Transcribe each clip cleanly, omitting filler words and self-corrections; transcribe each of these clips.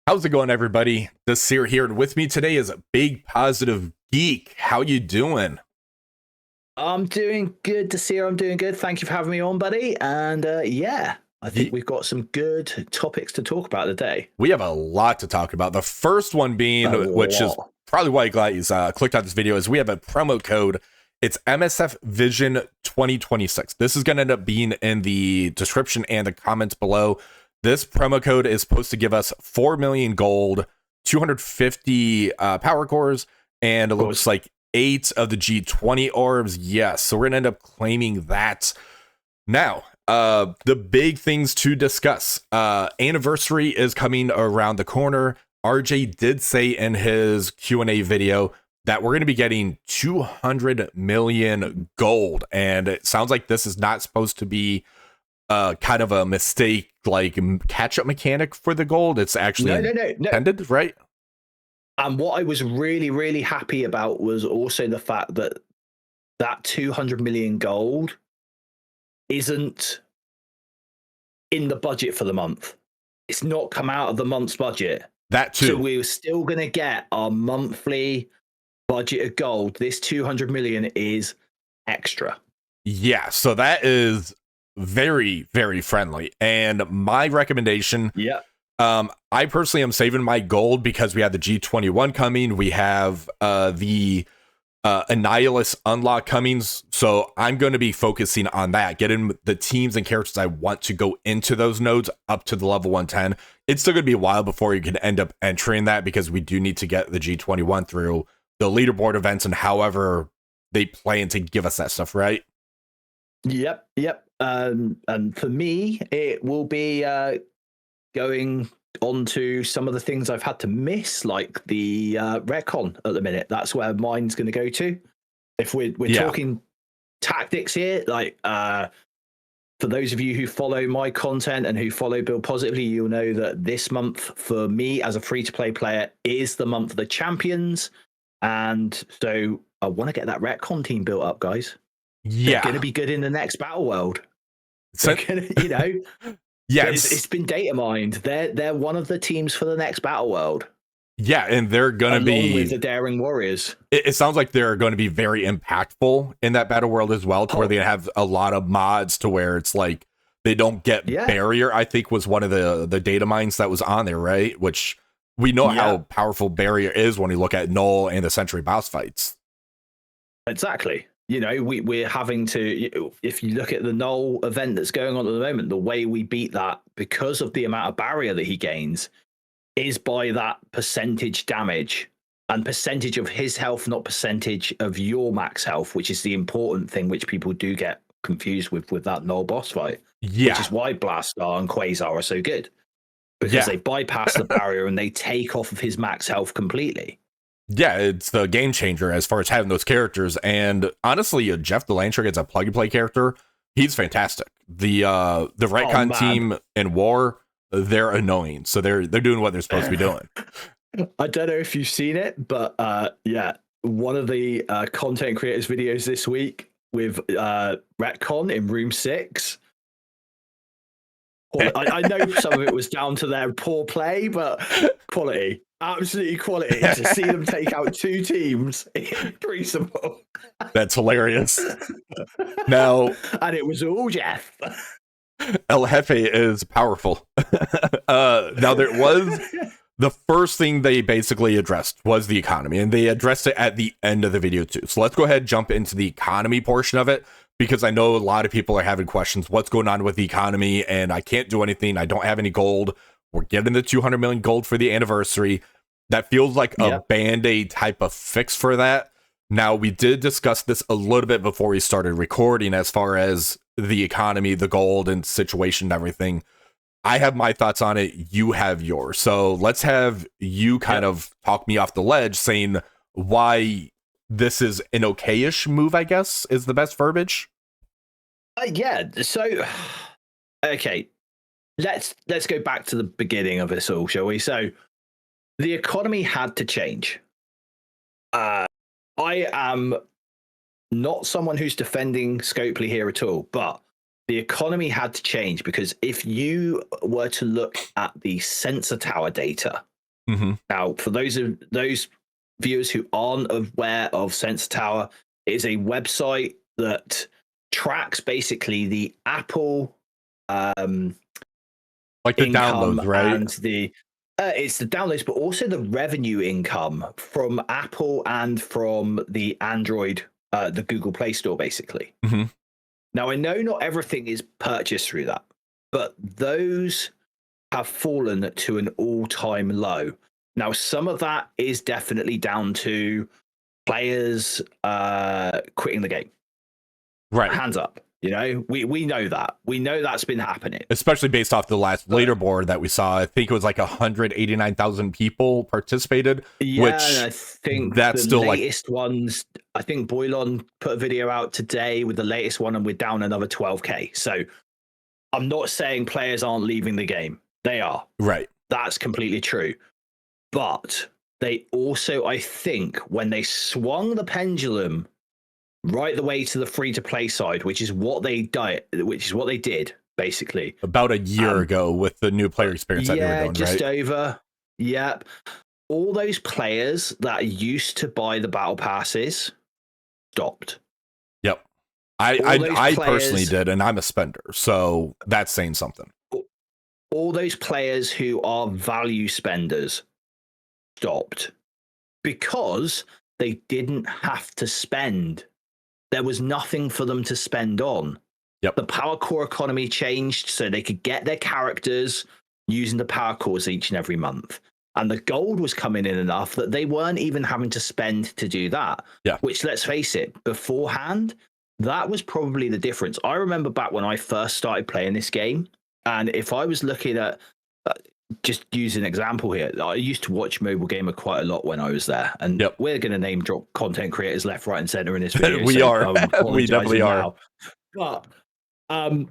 How's it going, everybody? This here, and with me today is a Big Positive Geek. How you doing? I'm doing good to see you. I'm doing good. Thank you for having me on, buddy. And yeah, I think we've got some good topics to talk about today. We have a lot to talk about. The first one being, which is probably why Glad clicked on this video, is we have a promo code. It's MSF Vision 2026. This is going to end up being in the description and the comments below. This promo code is supposed to give us 4 million gold, 250 power cores, and it looks like 8 of the G20 orbs. Yes, so we're going to end up claiming that. Now, the big things to discuss. Anniversary is coming around the corner. RJ did say in his Q&A video that we're going to be getting 200 million gold, and it sounds like this is not supposed to be kind of a mistake, like catch-up mechanic for the gold. It's actually no. intended, right? And what I was really happy about was also the fact that that 200 million gold isn't in the budget for the month. It's not come out of the month's budget. That too. So we're still going to get our monthly budget of gold. This 200 million is extra. Yeah, so that is very friendly. And my recommendation, I personally am saving my gold because we have the G21 coming. We have the Annihilus unlock coming. So I'm going to be focusing on that, getting the teams and characters I want to go into those nodes up to the level 110. It's still going to be a while before you can end up entering that, because we do need to get the G21 through the leaderboard events and however they plan to give us that stuff, right? Yep. And for me, it will be going on to some of the things I've had to miss, like the Retcon at the minute. That's where mine's going to go to. If we're talking tactics here, like for those of you who follow my content and who follow Build Positively, you'll know that this month for me as a free-to-play player is the month of the champions. And so I want to get that Retcon team built up, guys. Yeah. They're going to be good in the next battle world. So, It's been data mined. They're one of the teams for the next battle world. Yeah, and they're going to be with the Daring Warriors. It sounds like they're going to be very impactful in that battle world as well, to where they have a lot of mods to where it's like they don't get barrier. I think was one of the data mines that was on there, right? Which we know how powerful barrier is when you look at Null and the Century boss fights. Exactly. You know, we're having to, if you look at the Null event that's going on at the moment, the way we beat that, because of the amount of barrier that he gains, is by that percentage damage and percentage of his health, not percentage of your max health, which is the important thing, which people do get confused with that Null boss fight. Yeah. Which is why Blastar and Quasar are so good, because they bypass the barrier and they take off of his max health completely. Yeah, it's the game changer as far as having those characters. And honestly, Jeff the Lantern is a plug and play character. He's fantastic. The Retcon team in War, they're annoying. So they're doing what they're supposed to be doing. I don't know if you've seen it, but one of the content creators videos this week with Retcon in room 6. I know some of it was down to their poor play, but quality. Absolutely quality to see them take out 2 teams in Crucible. That's hilarious. Now, and it was all Jeff. El Jefe is powerful. Now, there was the first thing they basically addressed was the economy, and they addressed it at the end of the video too. So let's go ahead and jump into the economy portion of it, because I know a lot of people are having questions. What's going on with the economy? And I can't do anything. I don't have any gold. We're getting the 200 million gold for the anniversary. That feels like a Band-Aid type of fix for that. Now, we did discuss this a little bit before we started recording as far as the economy, the gold and situation and everything. I have my thoughts on it. You have yours. So let's have you kind of talk me off the ledge, saying why this is an okay-ish move, I guess, is the best verbiage. So, okay. Let's go back to the beginning of this all, shall we? So the economy had to change. I am not someone who's defending Scopely here at all, but the economy had to change, because if you were to look at the sensor tower data Now, for those viewers who aren't aware of Sensor Tower, it is a website that tracks basically the Apple like the downloads, right? And it's the downloads, but also the revenue income from Apple and from the Android, the Google Play Store, basically. Now, I know not everything is purchased through that, but those have fallen to an all-time low. Now, some of that is definitely down to players quitting the game. Right. Hands up. You know, we know that. We know that's been happening. Especially based off the last leaderboard that we saw. I think it was like 189,000 people participated. Yeah, which and I think that's the still latest ones, I think Boylon put a video out today with the latest one, and we're down another 12K. So I'm not saying players aren't leaving the game. They are. Right. That's completely true. But they also, I think, when they swung the pendulum right the way to the free-to-play side, which is what they did, basically. About a year ago with the new player experience that they were doing, just right? over. Yep. All those players that used to buy the battle passes stopped. Yep. I personally did, and I'm a spender, so that's saying something. All those players who are value spenders stopped because they didn't have to spend. There was nothing for them to spend on. Yep. The power core economy changed so they could get their characters using the power cores each and every month. And the gold was coming in enough that they weren't even having to spend to do that. Yeah. Which, let's face it, beforehand, that was probably the difference. I remember back when I first started playing this game, and if I was looking at, just use an example here, I used to watch Mobile Gamer quite a lot when I was there, and we're going to name drop content creators left, right, and center in this video. We are. We definitely are. But I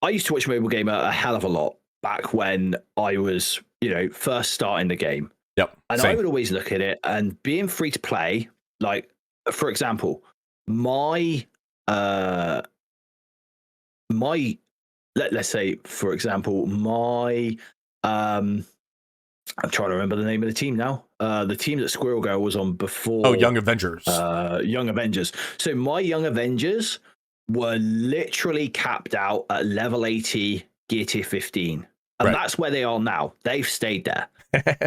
used to watch Mobile Gamer a hell of a lot back when I was, first starting the game. Yep. And same. I would always look at it, and being free to play, like, for example, let's say, for example, I'm trying to remember the name of the team now. The team that Squirrel Girl was on before. Oh, Young Avengers. Young Avengers. So my Young Avengers were literally capped out at level 80, gear tier 15. And that's where they are now. They've stayed there.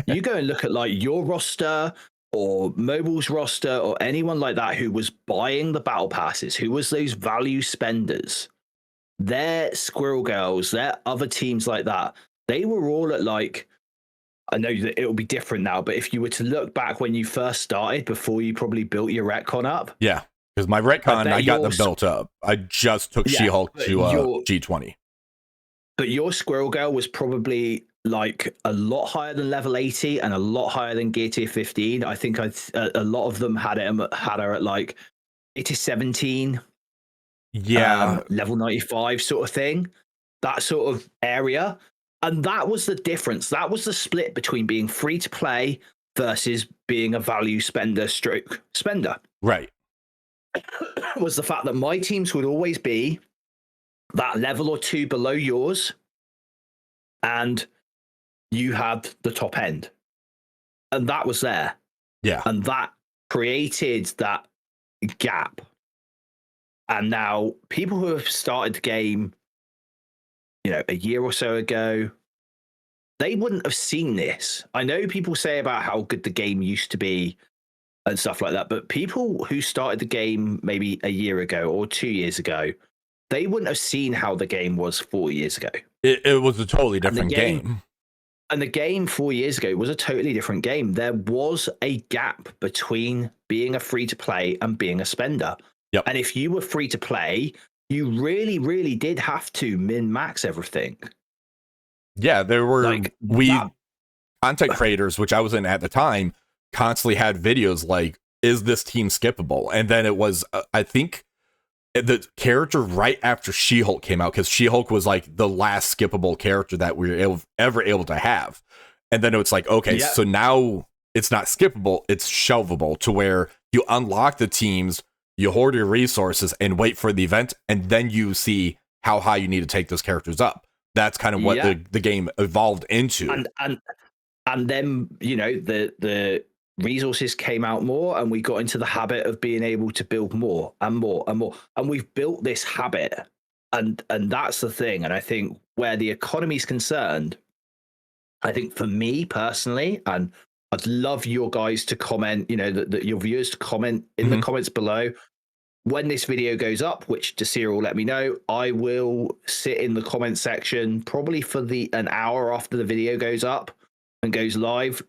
You go and look at like your roster or Mobile's roster or anyone like that who was buying the battle passes, who was those value spenders. Their Squirrel Girls, their other teams like that, they were all at like, I know that it will be different now, but if you were to look back when you first started, before you probably built your retcon up. Yeah, because my retcon, I got them built up. I just took She-Hulk to G20. But your Squirrel Girl was probably like a lot higher than level 80 and a lot higher than gear tier 15. I think a lot of them had her at like 17. Yeah. Level 95 sort of thing, that sort of area. And that was the difference. That was the split between being free to play versus being a value spender. Right. Was the fact that my teams would always be that level or two below yours, and you had the top end. And that was there. Yeah. And that created that gap. And now people who have started the game, a year or so ago, they wouldn't have seen this. I know people say about how good the game used to be and stuff like that, but people who started the game maybe a year ago or 2 years ago, they wouldn't have seen how the game was 4 years ago. It was a totally different game. And the game 4 years ago was a totally different game. There was a gap between being a free-to-play and being a spender. Yep. And if you were free to play, you really, really did have to min-max everything. Yeah, there were content creators, which I was in at the time, constantly had videos like, is this team skippable? And then it was, I think, the character right after She-Hulk came out, because She-Hulk was like the last skippable character that we were ever able to have. And then it's like, okay, so now it's not skippable, it's shelvable, to where you unlock the teams, you hoard your resources and wait for the event, and then you see how high you need to take those characters up. That's kind of what the game evolved into. And And then, you know, the resources came out more, and we got into the habit of being able to build more and more and more. And we've built this habit. And that's the thing. And I think where the economy is concerned, I think for me personally, and I'd love your guys to comment, you know, that your viewers to comment in the comments below. When this video goes up, which Desir will let me know, I will sit in the comment section probably for an hour after the video goes up and goes live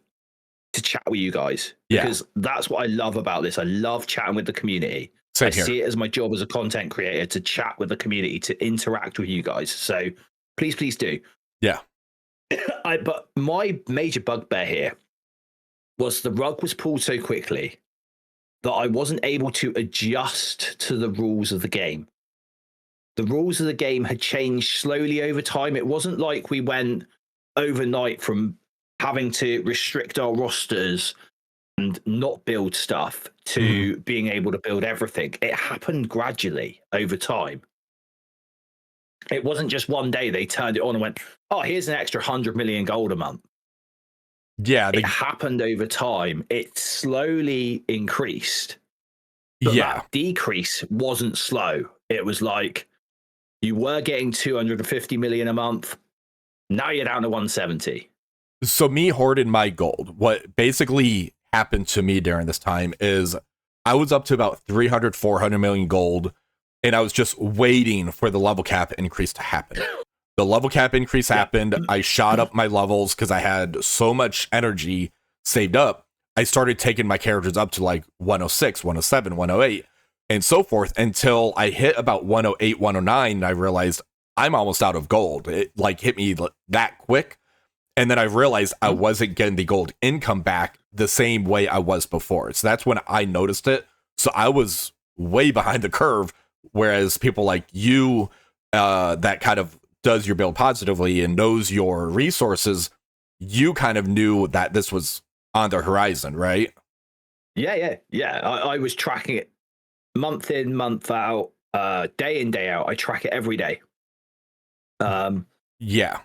to chat with you guys. Because that's what I love about this. I love chatting with the community. Same I here. see it as my job as a content creator to chat with the community, to interact with you guys. So please do. Yeah. But my major bugbear here was the rug was pulled so quickly that I wasn't able to adjust to the rules of the game. The rules of the game had changed slowly over time. It wasn't like we went overnight from having to restrict our rosters and not build stuff to being able to build everything. It happened gradually over time. It wasn't just one day they turned it on and went, oh, here's an extra 100 million gold a month. Yeah. It happened over time. It slowly increased. But that decrease wasn't slow. It was like you were getting 250 million a month. Now you're down to 170. So me hoarding my gold, what basically happened to me during this time is I was up to about 300, 400 million gold, and I was just waiting for the level cap increase to happen. The level cap increase happened. I shot up my levels because I had so much energy saved up. I started taking my characters up to like 106, 107, 108, and so forth until I hit about 108, 109, and I realized I'm almost out of gold. It like hit me that quick. And then I realized I wasn't getting the gold income back the same way I was before. So that's when I noticed it. So I was way behind the curve, whereas people like you that kind of does your build positively and knows your resources, you kind of knew that this was on the horizon, right? Yeah. I was tracking it month in, month out, day in, day out. I track it every day. Yeah.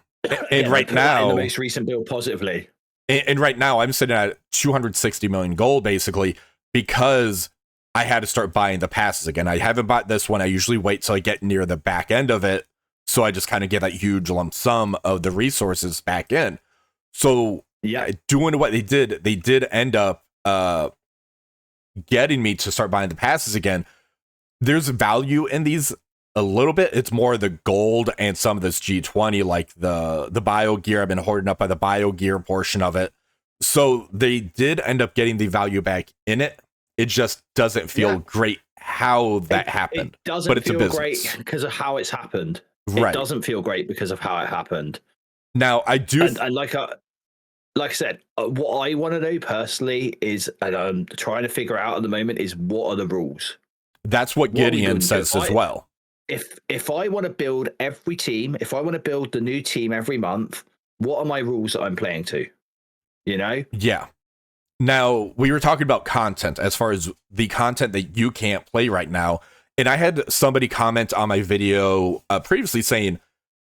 And right now, in the most recent build positively. And right now, I'm sitting at 260 million gold basically because I had to start buying the passes again. I haven't bought this one. I usually wait till I get near the back end of it. So I just kind of get that huge lump sum of the resources back in. So doing what they did end up getting me to start buying the passes again. There's value in these a little bit. It's more the gold and some of this G20, like the bio gear. I've been hoarding up by the bio gear portion of it. So they did end up getting the value back in it. It just doesn't feel great how that happened. It doesn't feel great because of how it's happened. It doesn't feel great because of how it happened. Now I do, and like I said, what I want to know personally is, and I'm trying to figure out at the moment, is what are the rules? That's what Gideon says as well. If I want to build every team, if I want to build the new team every month, what are my rules that I'm playing to? You know? Yeah. Now, we were talking about content as far as the content that you can't play right now. And I had somebody comment on my video previously saying,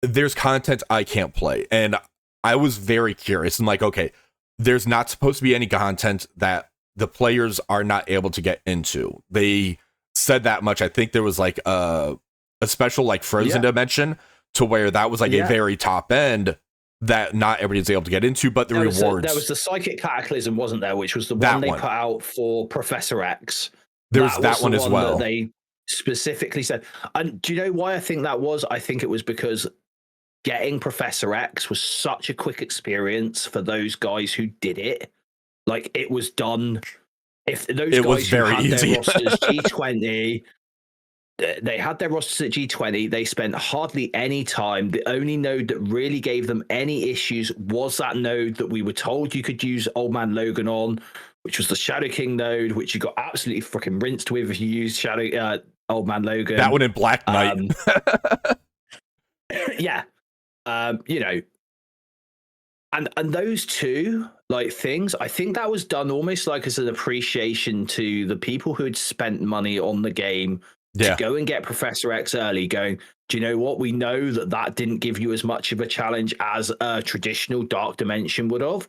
there's content I can't play. And I was very curious. I'm like, okay, there's not supposed to be any content that the players are not able to get into. They said that much. I think there was like a special like Frozen dimension to where that was like a very top end that not everybody's able to get into, but the rewards. There was the Psychic Cataclysm, wasn't there? Which was the one they put out for Professor X. There was that one as well. They specifically said. And do you know why I think that was? I think it was because getting Professor X was such a quick experience for those guys who did it. Like it was done. If those guys who had their rosters G20, they had their rosters at G20, they spent hardly any time. The only node that really gave them any issues was that node that we were told you could use Old Man Logan on, which was the Shadow King node, which you got absolutely freaking rinsed with if you used Old Man Logan. That one in Black Knight. Yeah. You know, and those two like things, I think that was done almost like as an appreciation to the people who had spent money on the game to go and get Professor X early, going, do you know what? We know that didn't give you as much of a challenge as a traditional Dark Dimension would have.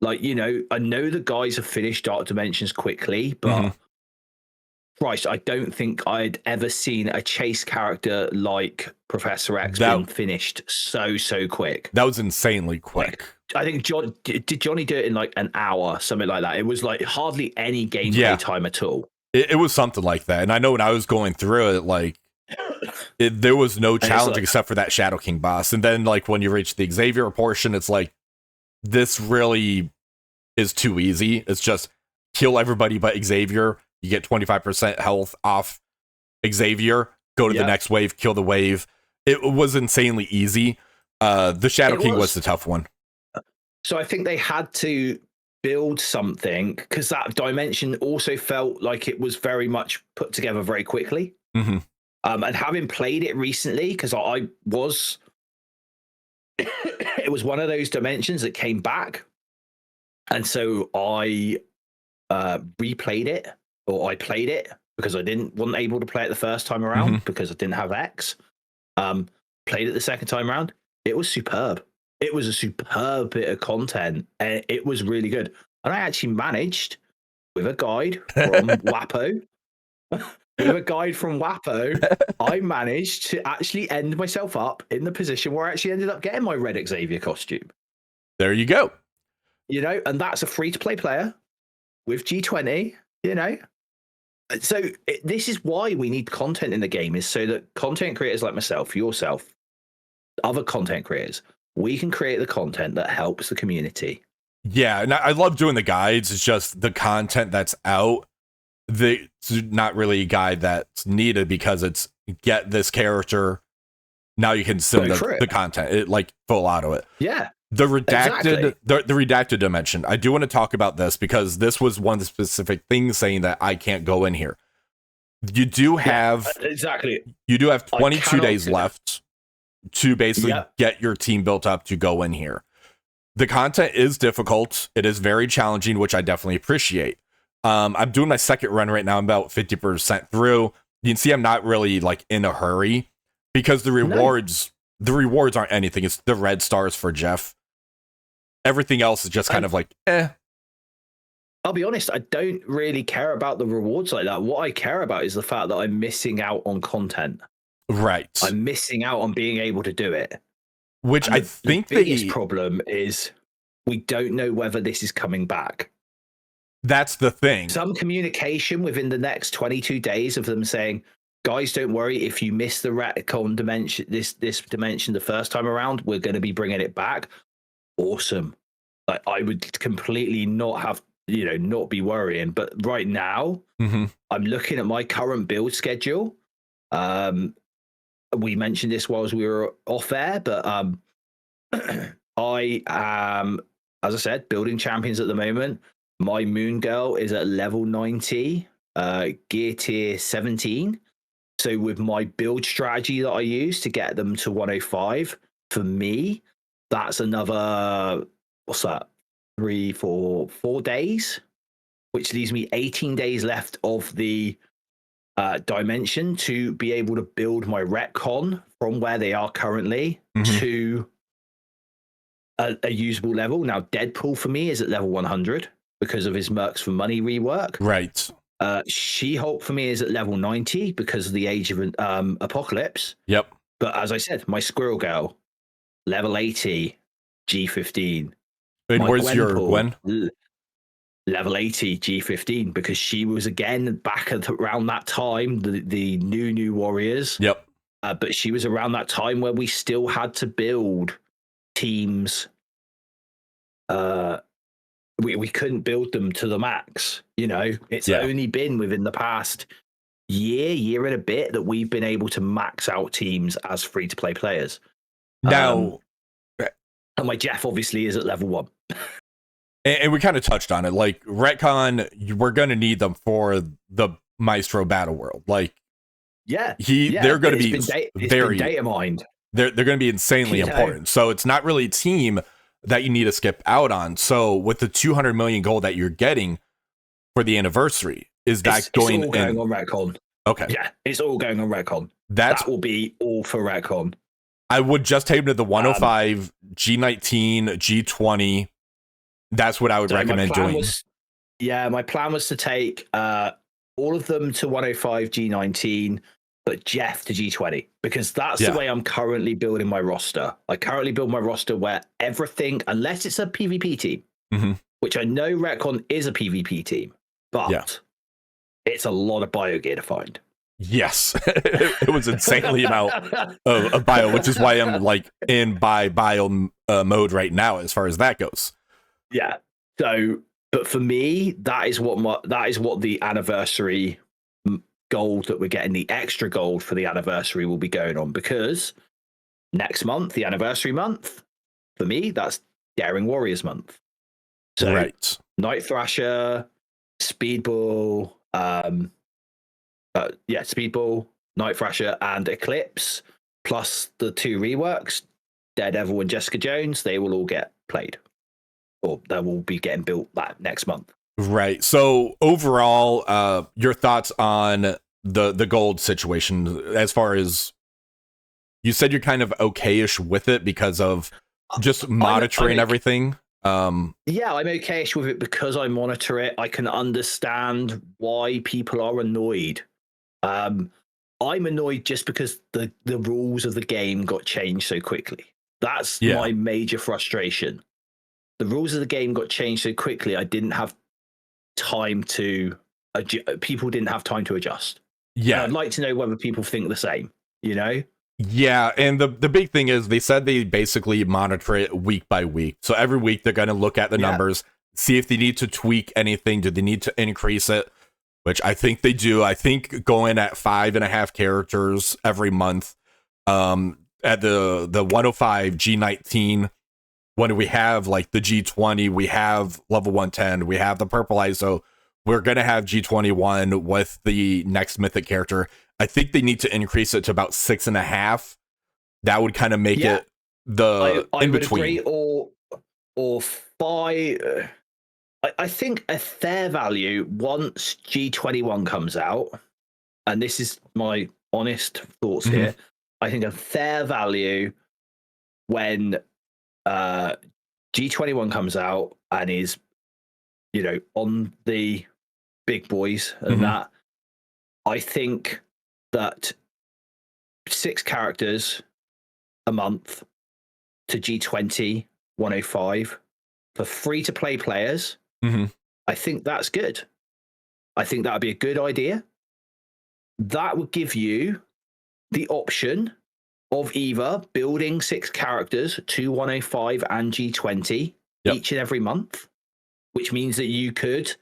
Like, I know the guys have finished Dark Dimensions quickly, but Christ, I don't think I'd ever seen a chase character like Professor X being finished so quick. That was insanely quick. I think did Johnny do it in like an hour, something like that. It was like hardly any gameplay time at all. It was something like that. And I know when I was going through it, like there was no challenge except for that Shadow King boss. And then like when you reach the Xavier portion, it's like, this really is too easy. It's just kill everybody but Xavier. You get 25% health off Xavier. Go to the next wave, kill the wave. It was insanely easy. The Shadow King was the tough one. So I think they had to build something because that dimension also felt like it was very much put together very quickly. And having played it recently, because it was one of those dimensions that came back. And so I replayed it, or I played it because I wasn't able to play it the first time around because I didn't have X. Played it the second time around. It was superb. It was a superb bit of content, and it was really good. And I actually managed, with a guide from Wapo, I managed to actually end myself up in the position where I actually ended up getting my Red Xavier costume. There you go. And that's a free-to-play player with G20, So this is why we need content in the game, is so that content creators like myself, yourself, other content creators, we can create the content that helps the community. Yeah, and I love doing the guides. It's just the content that's out. It's not really a guide that's needed because it's get this character. Now you can sim the content. It like full auto it. Yeah. The redacted, the redacted dimension. I do want to talk about this because this was one of the specific things saying that I can't go in here. You do have You do have 22 days left to basically get your team built up to go in here. The content is difficult. It is very challenging, which I definitely appreciate. I'm doing my second run right now. I'm about 50% through. You can see I'm not really like in a hurry because the rewards aren't anything. It's the red stars for Jeff. Everything else is just kind of like, I'll be honest, I don't really care about the rewards like that. What I care about is the fact that I'm missing out on content. Right. I'm missing out on being able to do it. Which I think the biggest problem is we don't know whether this is coming back. That's the thing. Some communication within the next 22 days of them saying, guys, don't worry, if you miss the Retcon dimension, this dimension the first time around, we're going to be bringing it back. Awesome. Like, I would completely not have, not be worrying. But right now, I'm looking at my current build schedule. We mentioned this whilst we were off air, but I am, as I said, building champions at the moment. My Moon Girl is at level 90, gear tier 17. So with my build strategy that I use to get them to 105, for me, that's another, what's that, 4 days, which leaves me 18 days left of the dimension to be able to build my Retcon from where they are currently to a usable level. Now, Deadpool for me is at level 100 because of his Mercs for Money rework. Right. She-Hulk for me is at level 90 because of the Age of Apocalypse. Yep. But as I said, my Squirrel Girl, level 80, G15. And where's your Gwen? Level 80, G15, because she was again back at around that time, the new Warriors. Yep. But she was around that time where we still had to build teams. We couldn't build them to the max. It's only been within the past year and a bit that we've been able to max out teams as free-to-play players. Now, and my Jeff obviously is at level 1. And we kind of touched on it. Like, Retcon, we're going to need them for the Maestro Battle World. Like, they're going to be very data mined. They're going to be insanely important. So it's not really a team that you need to skip out on. So with the 200 million gold that you're getting for the anniversary, is that going on Retcon? Okay. Yeah, it's all going on Retcon. That will be all for Retcon. I would just take them to the 105, G19, G20. That's what I would recommend doing. My plan was to take all of them to 105 G19, but Jeff to G20, because that's the way I'm currently building my roster. I currently build my roster where everything, unless it's a PvP team, which I know Retcon is a PvP team, but it's a lot of bio gear to find. Yes, it was insanely amount of bio, which is why I'm like in bio mode right now as far as that goes. Yeah. So, but for me, that is what the anniversary gold that we're getting, the extra gold for the anniversary will be going on, because next month, the anniversary month, for me, that's Daring Warriors month. So Night Thrasher, Speedball, Speedball, Night Thrasher, and Eclipse, plus the 2 reworks, Daredevil and Jessica Jones, they will all get played, or they will be getting built that next month. Right. So overall, your thoughts on the gold situation, as far as you said, you're kind of okayish with it because of just monitoring everything. I'm okayish with it because I monitor it. I can understand why people are annoyed. I'm annoyed just because the rules of the game got changed so quickly. That's my major frustration. The rules of the game got changed so quickly. I didn't have time to people didn't have time to adjust. And I'd like to know whether people think the same, you know? Yeah, and the big thing is they said they basically monitor it week by week. So every week they're going to look at the numbers, see if they need to tweak anything. Do they need to increase it? Which I think they do. I think going at 5.5 characters every month, at the 105 G19, when we have like the G20, we have level 110, we have the purple ISO, we're going to have G21 with the next mythic character. I think they need to increase it to about 6.5. That would kind of make it the in between. Or 5. I think a fair value once G21 comes out, and this is my honest thoughts here. I think a fair value when G21 comes out and is, you know, on the big boys and that, I think that 6 characters a month to G20 105 for free to play players, I think that's good. I think that would be a good idea. That would give you the option of either building 6 characters to 105 and G20 each and every month, which means that you could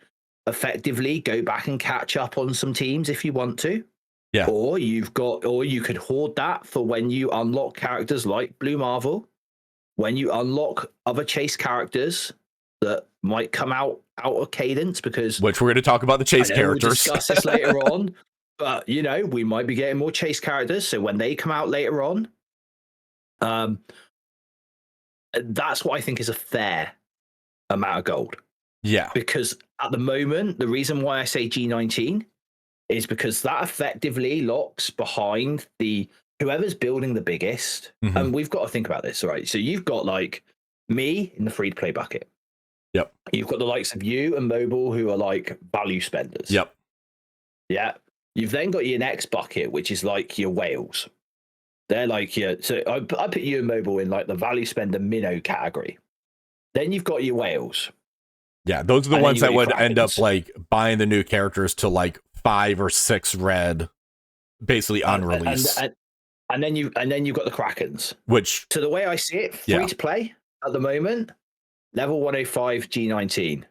effectively go back and catch up on some teams if you want to. Or you could hoard that for when you unlock characters like Blue Marvel, when you unlock other chase characters that might come out of cadence, because which we're going to talk about the chase characters. We'll discuss this later on, but you know, we might be getting more chase characters, so when they come out later on, that's what I think is a fair amount of gold. Because at the moment, the reason why I say G19 is because that effectively locks behind whoever's building the biggest. And we've got to think about this, right? So you've got like me in the free to play bucket. You've got the likes of you and Mobile, who are like value spenders. You've then got your next bucket, which is like your whales. They're like so I put you and Mobile in like the value spender minnow category. Then you've got your whales. Those are the ones that would end up like buying the new characters to like 5 or 6 red, basically on release. And then you've got the Krakens. Which, so the way I see it, free to play at the moment, level 105 G19.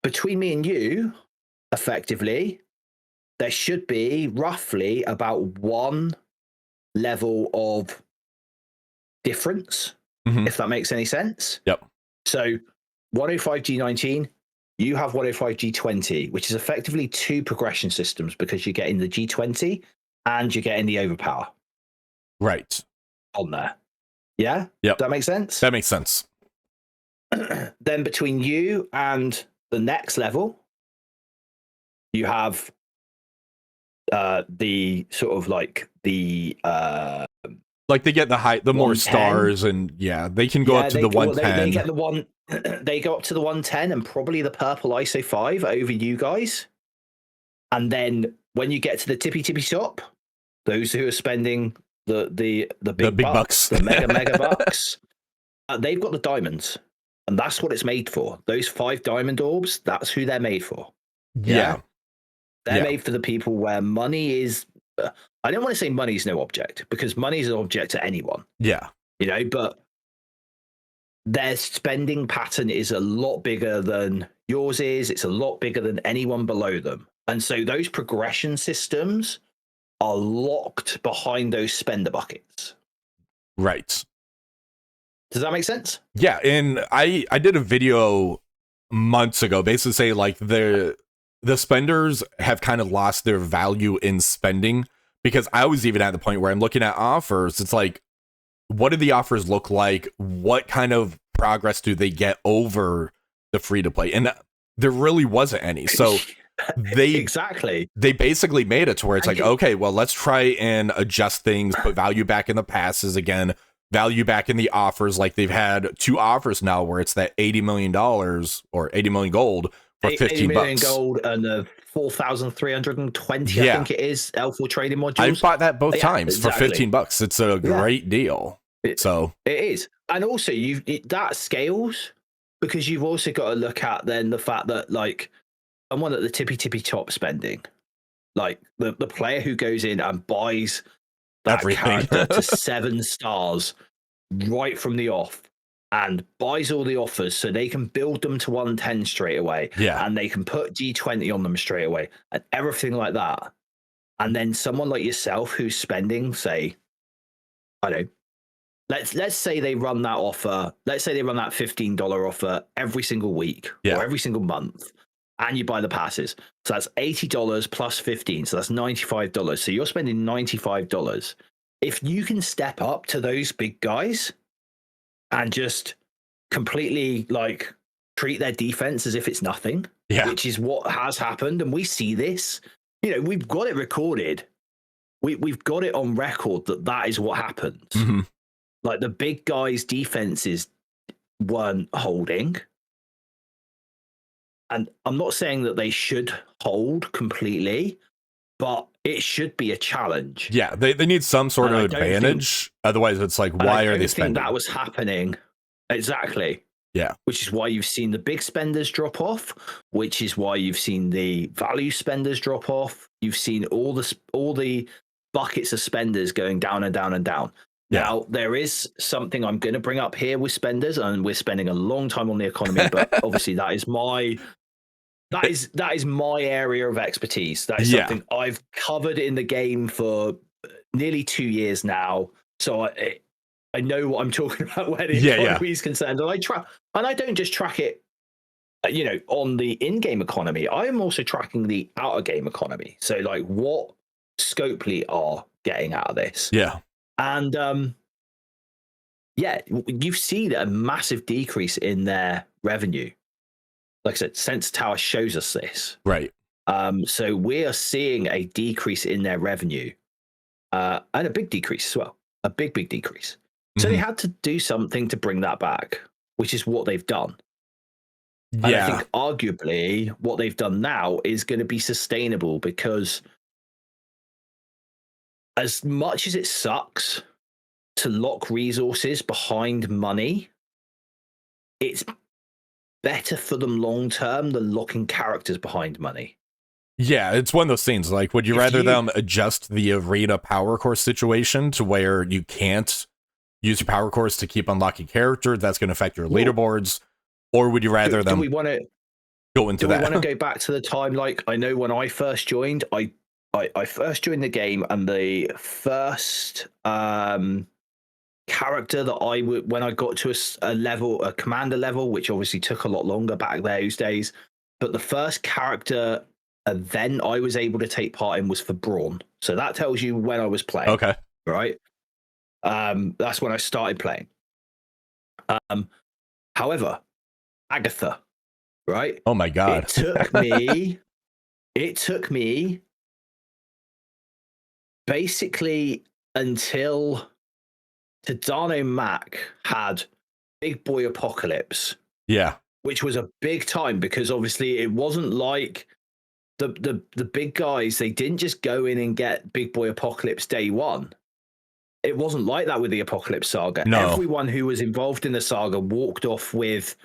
Between me and you, effectively, there should be roughly about 1 level of difference, if that makes any sense. So 105 G19, you have 105 G20, which is effectively 2 progression systems, because you're getting the G20 and you're getting the overpower. On there. Does that make sense? That makes sense. Then between you and the next level, you have the sort of like the Like they get the more 110. stars, and yeah, they can go up to the 110. They get the one. They go up to the 110 and probably the purple ISO 5 over you guys. And then when you get to the tippy top, those who are spending the big bucks, the mega bucks, they've got the diamonds, and that's what it's made for. Those 5 diamond orbs, that's who they're made for. Yeah. They're made for the people where money is. I don't want to say money's no object, because money is an object to anyone. Yeah. You know, but their spending pattern is a lot bigger than yours is. It's a lot bigger than anyone below them. And so those progression systems are locked behind those spender buckets. Right. Does that make sense? Yeah. And I did a video months ago, basically say like the spenders have kind of lost their value in spending, because I was even at the point where I'm looking at offers. It's like, what do the offers look like? What kind of progress do they get over the free to play? And there really wasn't any. So they basically made it to where it's like, okay, well, let's try and adjust things, put value back in the passes again, value back in the offers. Like they've had 2 offers now where it's that $80 million or 80 million gold for 15 bucks. Gold and the 4,320, I think it is, L4 trading modules. I bought that both times for 15 bucks. It's a great deal. It is. And also that scales, because you've also got to look at then the fact that like someone at the tippy top spending, like the player who goes in and buys that character to 7 stars right from the off, and buys all the offers so they can build them to 110 straight away. Yeah. And they can put G20 on them straight away and everything like that. And then someone like yourself who's spending, say, I don't know, let's say they run that offer, let's say they run that $15 offer every single week or every single month, and you buy the passes. So that's $80 plus 15. So that's $95. So you're spending $95. If you can step up to those big guys and just completely like treat their defense as if it's nothing, which is what has happened. And we see this, you know, we've got it recorded. We've got it on record that is what happened. Mm-hmm. Like the big guys' defenses weren't holding. And I'm not saying that they should hold completely, but it should be a challenge. Yeah, they need some sort of advantage. Otherwise, it's like, why are they spending? That was happening. Exactly. Yeah. Which is why you've seen the big spenders drop off, which is why you've seen the value spenders drop off. You've seen all the buckets of spenders going down and down and down. Yeah. Now, there is something I'm going to bring up here with spenders, and we're spending a long time on the economy, but obviously that is my area of expertise. That is something I've covered in the game for nearly 2 years now. So I know what I'm talking about when the economy is concerned. And I don't just track it, you know, on the in-game economy. I am also tracking the out-of-game economy. So like what Scopely are getting out of this. Yeah. And you've seen a massive decrease in their revenue. Like I said, Sensor Tower shows us this. Right. So we are seeing a decrease in their revenue, and a big decrease as well. A big decrease. So they had to do something to bring that back, which is what they've done. And I think arguably what they've done now is going to be sustainable, because as much as it sucks to lock resources behind money, it's better for them long term than locking characters behind money. Yeah, it's one of those things. Like, would you rather them adjust the arena power core situation to where you can't use your power cores to keep unlocking character that's going to affect your leaderboards, or would you rather them we want to go into that? We want to go back to the time, like, I know when I first joined, I first joined the game, and the first character that when I got to a commander level, which obviously took a lot longer back those days, but the first character event I was able to take part in was for Brawn. So that tells you when I was playing. Okay. Right. That's when I started playing. However, Agatha, right? Oh my God. It took me basically until Tadano Mac had Big Boy Apocalypse. Yeah. Which was a big time because obviously it wasn't like the big guys, they didn't just go in and get Big Boy Apocalypse day one. It wasn't like that with the Apocalypse Saga. No. Everyone who was involved in the saga walked off with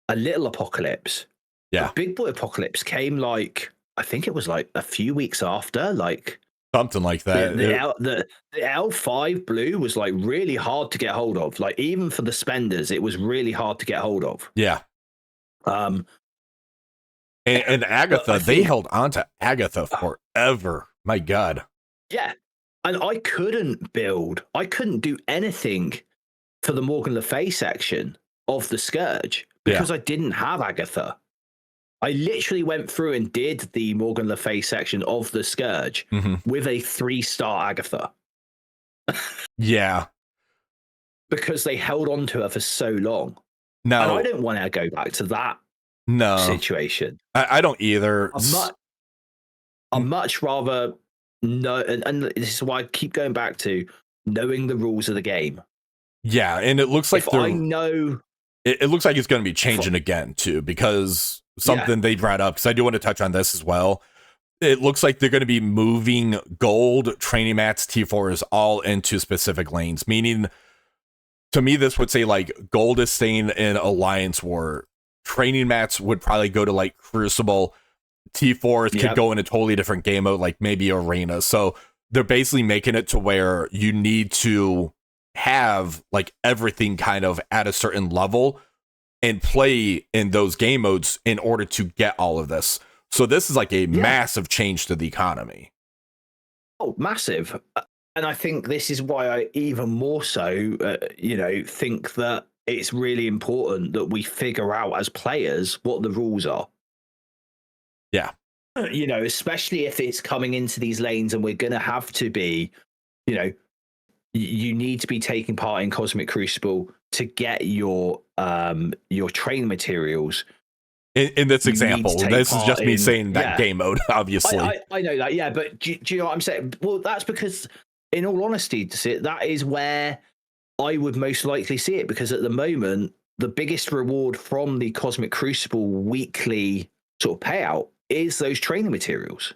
a little Apocalypse. Yeah. But Big Boy Apocalypse came like, I think it was like a few weeks after, like something like that. The L5 Blue was like really hard to get hold of. Like even for the spenders, it was really hard to get hold of. Yeah. And Agatha, they held on to Agatha forever. My God. Yeah. And I couldn't do anything for the Morgan Le Fay section of the Scourge because I didn't have Agatha. I literally went through and did the Morgan Le Fay section of the Scourge with a 3-star Agatha. Yeah. Because they held on to her for so long. No. And I don't want to go back to that situation. I don't either. I'd much rather know, and this is why I keep going back to knowing the rules of the game. Yeah, and it looks like I know. It looks like it's going to be changing again too, because something they brought up. Because I do want to touch on this as well. It looks like they're going to be moving gold training mats, T4s, all into specific lanes. Meaning, to me, this would say like gold is staying in Alliance War. Training mats would probably go to like Crucible. T4s could go in a totally different game mode, like maybe Arena. So they're basically making it to where you need to have like everything kind of at a certain level and play in those game modes in order to get all of this. So this is like a massive change to the economy. Oh, massive. And I think this is why I even more so, think that it's really important that we figure out as players what the rules are. Yeah. Especially if it's coming into these lanes and we're going to have to be, you need to be taking part in Cosmic Crucible to get your training materials. In this example, this is just me saying that game mode, obviously. I know that, yeah, but do you know what I'm saying? Well, that's because, in all honesty, that is where I would most likely see it, because at the moment, the biggest reward from the Cosmic Crucible weekly sort of payout is those training materials.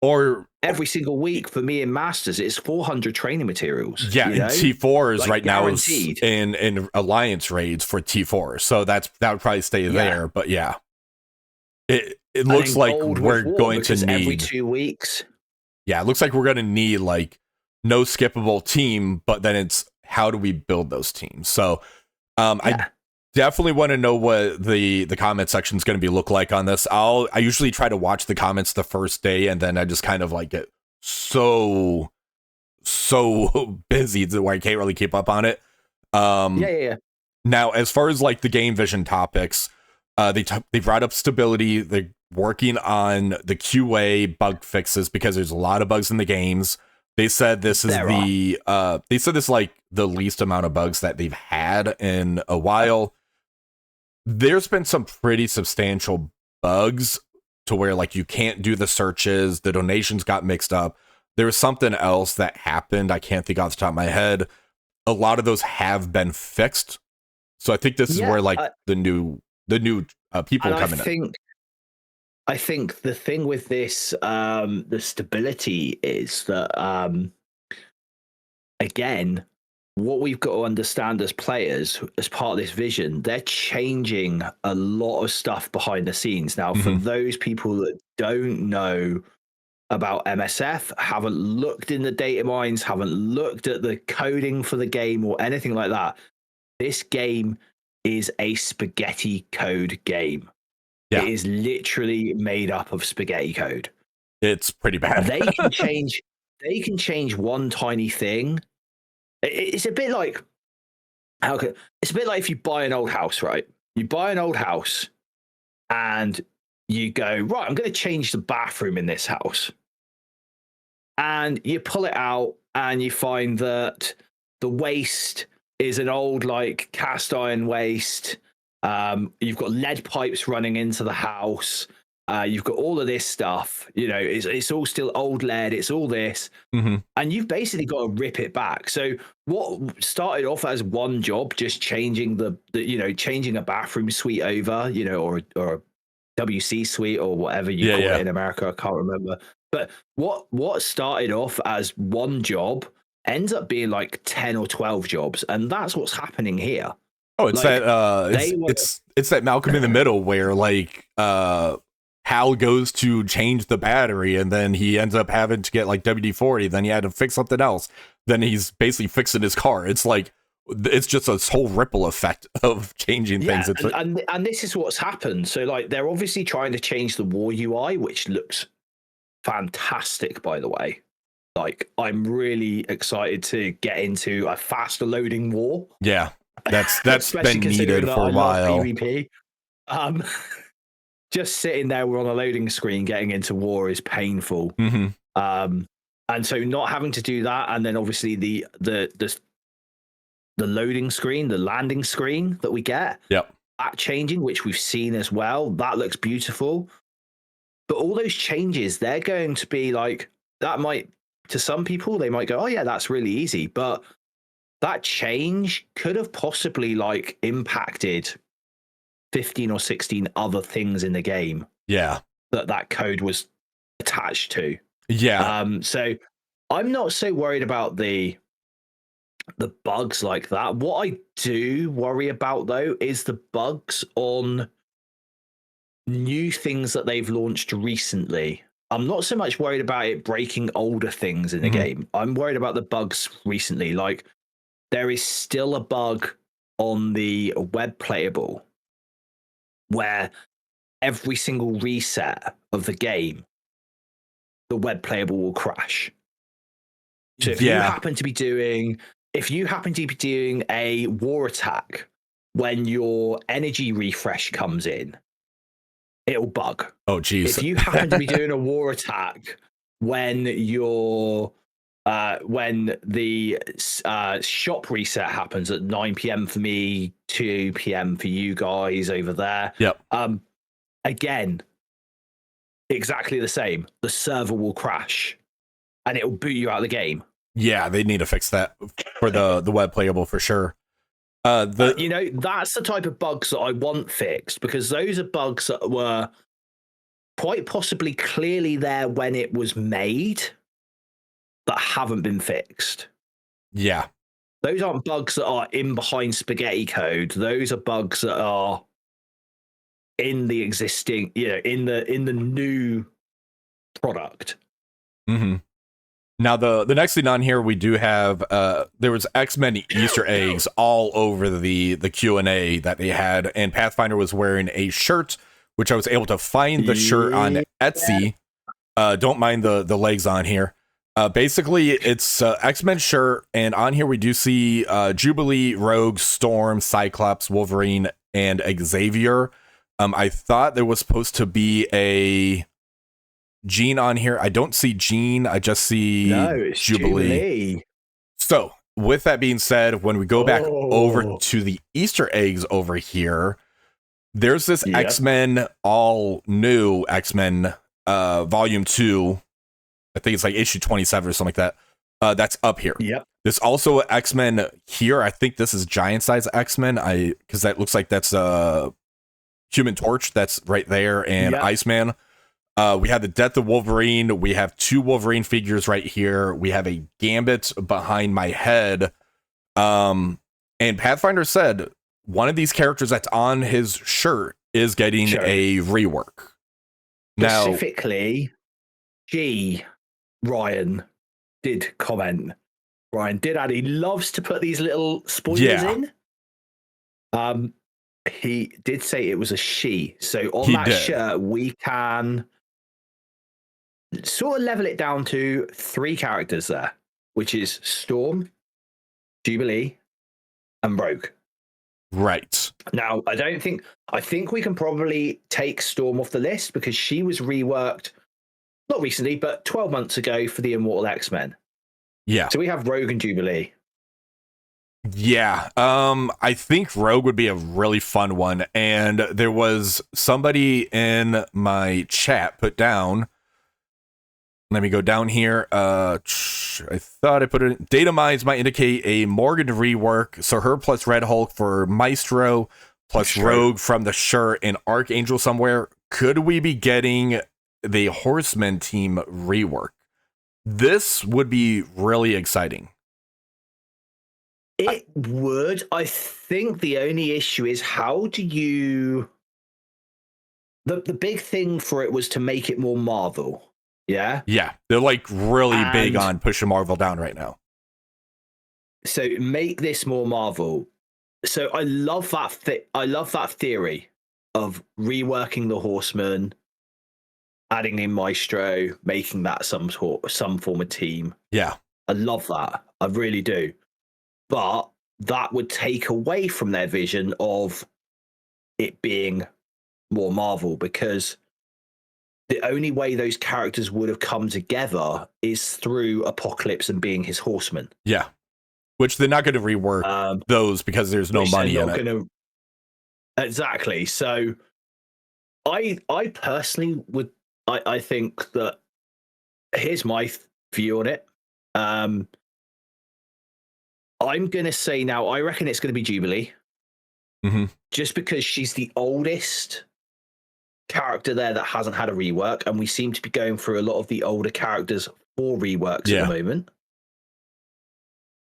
Or every single week for me in Masters, it's 400 training materials. Yeah, and T4 is like right guaranteed. Now is in Alliance raids for T4, so that would probably stay there. But yeah, it looks like we're going to need every 2 weeks. Yeah, it looks like we're going to need like no skippable team, but then it's how do we build those teams? So I definitely want to know what the comment section is going to be look like on this. I usually try to watch the comments the first day, and then I just kind of like get so busy where I can't really keep up on it. Now, as far as like the game vision topics, they brought up stability. They're working on the QA bug fixes because there's a lot of bugs in the games. They said this is like the least amount of bugs that they've had in a while. There's been some pretty substantial bugs to where like you can't do the searches, the donations got mixed up. There was something else that happened. I can't think off the top of my head. A lot of those have been fixed. So I think this is where like the new people are coming in. I think the thing with this, the stability is that, again, what we've got to understand as players, as part of this vision, they're changing a lot of stuff behind the scenes. Now, for those people that don't know about MSF, haven't looked in the data mines, haven't looked at the coding for the game or anything like that, this game is a spaghetti code game. Yeah. It is literally made up of spaghetti code. It's pretty bad. They can change one tiny thing. It's a bit like if you buy an old house, right? You buy an old house and you go, right, I'm going to change the bathroom in this house. And you pull it out and you find that the waste is an old like cast iron waste. You've got lead pipes running into the house. You've got all of this stuff. You know, it's all still old lead. It's all this, and you've basically got to rip it back. So what started off as one job, just changing the changing a bathroom suite over, you know, or a WC suite or whatever you call it in America. I can't remember. But what started off as one job ends up being like 10 or 12 jobs, and that's what's happening here. Oh, it's like, that it's that Malcolm in the Middle where like Hal goes to change the battery and then he ends up having to get like WD-40, then he had to fix something else, then he's basically fixing his car. It's like it's just a whole ripple effect of changing things. And this is what's happened. So like they're obviously trying to change the war UI, which looks fantastic, by the way. Like I'm really excited to get into a faster loading war. Yeah, that's been needed for a while. PvP. Just sitting there, we're on a loading screen getting into war is painful. And so not having to do that, and then obviously the loading screen, the landing screen that we get, that changing, which we've seen as well, that looks beautiful. But all those changes, they're going to be like, that might, to some people, they might go, oh yeah, that's really easy. But that change could have possibly like impacted 15 or 16 other things in the game. Yeah. That code was attached to. Yeah. So I'm not so worried about the bugs like that. What I do worry about though is the bugs on new things that they've launched recently. I'm not so much worried about it breaking older things in the game. I'm worried about the bugs recently. Like there is still a bug on the web playable where every single reset of the game, the web playable will crash. So if you happen to be doing a war attack when your energy refresh comes in, it'll bug. Oh, geez. If you happen to be doing a war attack when your when the shop reset happens at 9 p.m. for me, 2 p.m. for you guys over there. Again, exactly the same. The server will crash and it'll boot you out of the game. Yeah, they need to fix that for the web playable for sure. That's the type of bugs that I want fixed, because those are bugs that were quite possibly clearly there when it was made that haven't been fixed. Yeah. Those aren't bugs that are in behind spaghetti code. Those are bugs that are in the existing, in the new product. Now, the next thing on here, we do have, there was X-Men Easter eggs all over the Q&A that they had, and Pathfinder was wearing a shirt, which I was able to find the shirt on Etsy. Don't mind the legs on here. Basically, it's X-Men shirt, and on here we do see Jubilee, Rogue, Storm, Cyclops, Wolverine, and Xavier. I thought there was supposed to be a Jean on here. I don't see Jean. I just see Jubilee. So, with that being said, when we go back over to the Easter eggs over here, there's this X-Men, all new X-Men Volume 2. I think it's like issue 27 or something like that. That's up here. There's also X-Men here. I think this is giant size X-Men. Because that looks like that's Human Torch. That's right there. And Iceman. We have the Death of Wolverine. We have 2 Wolverine figures right here. We have a Gambit behind my head. And Pathfinder said one of these characters that's on his shirt is getting a rework. Specifically, Ryan did comment. Ryan did add, he loves to put these little spoilers in. He did say it was a she. So on that shirt, we can sort of level it down to 3 characters there, which is Storm, Jubilee, and Rogue. Right. Now, I think we can probably take Storm off the list because she was reworked, not recently, but 12 months ago for the Immortal X-Men. Yeah. So we have Rogue and Jubilee. Yeah. I think Rogue would be a really fun one. And there was somebody in my chat put down. Let me go down here. I thought I put it. Data mines might indicate a Morgan rework. So her plus Red Hulk for Maestro, plus Rogue from the shirt and Archangel somewhere. Could we be getting the Horseman team rework? This would be really exciting. It would. I think the only issue is how do you... The big thing for it was to make it more Marvel. Yeah? Yeah. They're like really big on pushing Marvel down right now. So make this more Marvel. So I love that. I love that theory of reworking the Horseman, adding in Maestro, making that some form of team. Yeah. I love that. I really do. But that would take away from their vision of it being more Marvel, because the only way those characters would have come together is through Apocalypse and being his Horseman. Yeah. Which they're not going to rework those because there's no money in it. Exactly. So I personally would, I think that, here's my view on it. I'm going to say now, I reckon it's going to be Jubilee. Mm-hmm. Just because she's the oldest character there that hasn't had a rework, and we seem to be going through a lot of the older characters for reworks at the moment.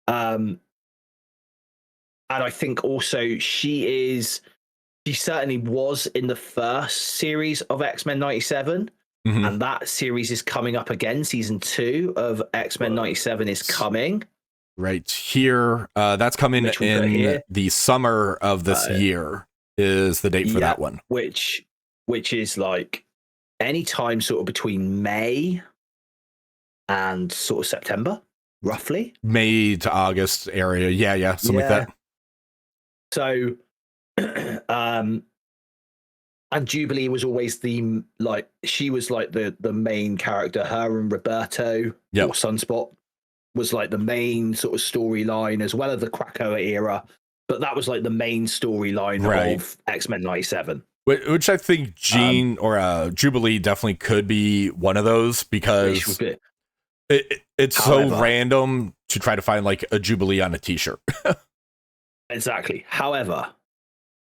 And I think also she certainly was in the first series of X-Men 97. Mm-hmm. And that series is coming up again. Season 2 of X-Men 97 is coming. Right here. That's coming in the summer of this year is the date for that one. Which is like any time sort of between May and sort of September, roughly. May to August area. Yeah. Something like that. So, and Jubilee was always she was like the main character. Her and Roberto or Sunspot was like the main sort of storyline, as well as the Krakoa era. But that was like the main storyline of X-Men 97. Which I think Jean or Jubilee definitely could be one of those, because it's so random to try to find like a Jubilee on a t-shirt. Exactly. However,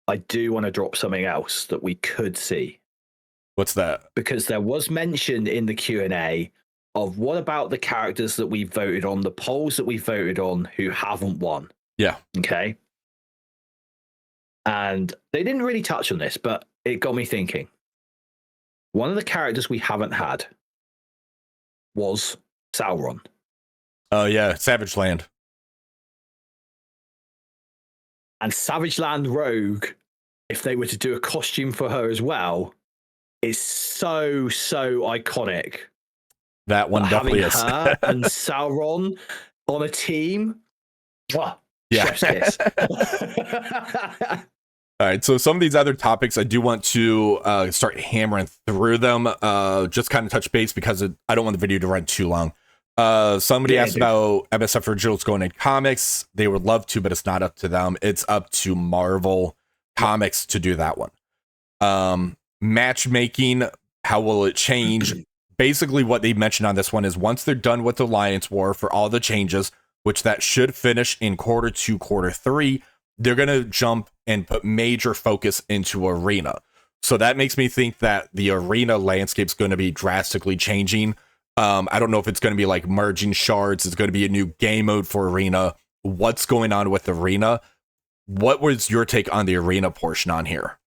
I do want to drop something else that we could see. What's that? Because there was mention in the Q&A of what about the characters that we voted on, the polls that we voted on who haven't won. Yeah. Okay. And they didn't really touch on this, but it got me thinking. One of the characters we haven't had was Sauron. Oh, yeah. Savage Land. And Savage Land Rogue, if they were to do a costume for her as well, is so iconic. That one definitely is. Her and Sauron on a team. Mwah, chef's kiss. All right, so some of these other topics, I do want to start hammering through them. Just kind of touch base because I don't want the video to run too long. Somebody asked about MSF Originals going in comics. They would love to, but it's not up to them. It's up to Marvel Comics to do that one. Matchmaking, how will it change? Basically, what they mentioned on this one is once they're done with Alliance War for all the changes, which that should finish in quarter 2, quarter 3, they're going to jump and put major focus into Arena. So that makes me think that the Arena landscape is going to be drastically changing. I don't know if it's going to be like merging shards. It's going to be a new game mode for Arena. What's going on with Arena? What was your take on the Arena portion on here?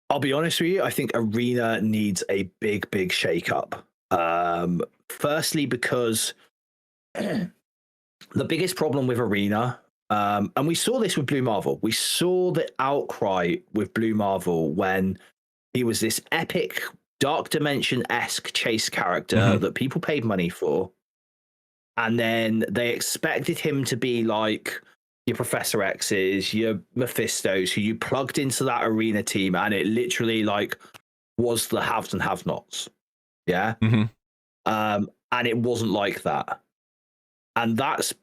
I'll be honest with you. I think Arena needs a big shakeup. Firstly, because the biggest problem with Arena, and we saw this with Blue Marvel. We saw the outcry with Blue Marvel when he was this epic Dark Dimension-esque chase character that people paid money for. And then they expected him to be like your Professor X's, your Mephistos, who you plugged into that Arena team, and it literally like was the haves and have-nots. Yeah. And it wasn't like that. And that's,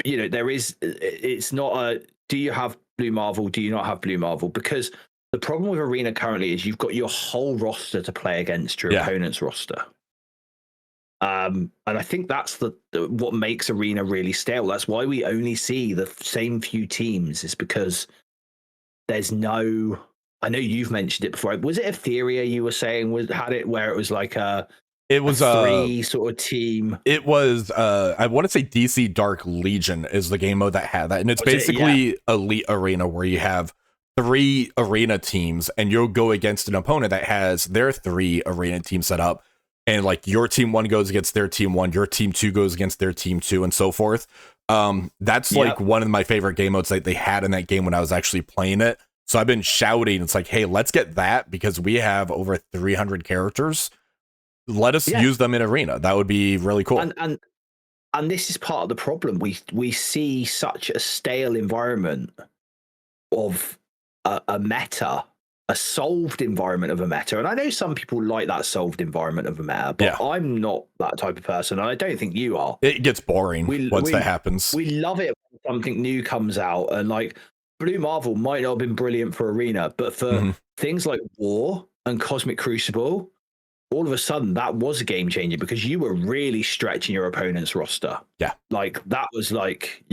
there is, it's not a, do you have Blue Marvel? Do you not have Blue Marvel? Because the problem with Arena currently is you've got your whole roster to play against your opponent's roster. And I think that's the what makes Arena really stale. That's why we only see the same few teams, is because there's no, I know you've mentioned it before. Was it Etheria you were saying had it where it was like it was a three sort of team? It was I want to say DC Dark Legion is the game mode that had that, and it's basically Elite Arena where you have 3 arena teams and you'll go against an opponent that has their 3 arena teams set up, and like your team 1 goes against their team 1, your team 2 goes against their team 2, and so forth. That's like one of my favorite game modes that they had in that game when I was actually playing it. So I've been shouting, it's like, hey, let's get that, because we have over 300 characters. Let us use them in Arena. That would be really cool. And this is part of the problem. We see such a stale environment of a meta, a solved environment of a meta. And I know some people like that solved environment of a meta, but I'm not that type of person. And I don't think you are. It gets boring once that happens. We love it when something new comes out, and like Blue Marvel might not have been brilliant for Arena, but for things like War and Cosmic Crucible, all of a sudden that was a game changer, because you were really stretching your opponent's roster. Yeah. Like that was like,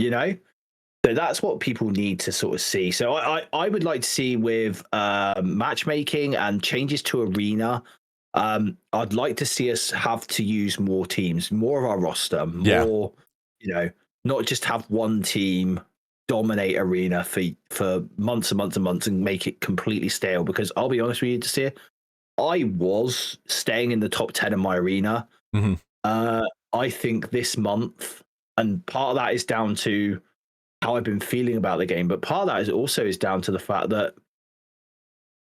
so that's what people need to sort of see. So I would like to see with matchmaking and changes to Arena, I'd like to see us have to use more teams, more of our roster, more, not just have one team dominate Arena for months and months and months and make it completely stale. Because I'll be honest with you, Desir, I was staying in the top 10 in my Arena. I think this month, and part of that is down to how I've been feeling about the game, but part of that is also down to the fact that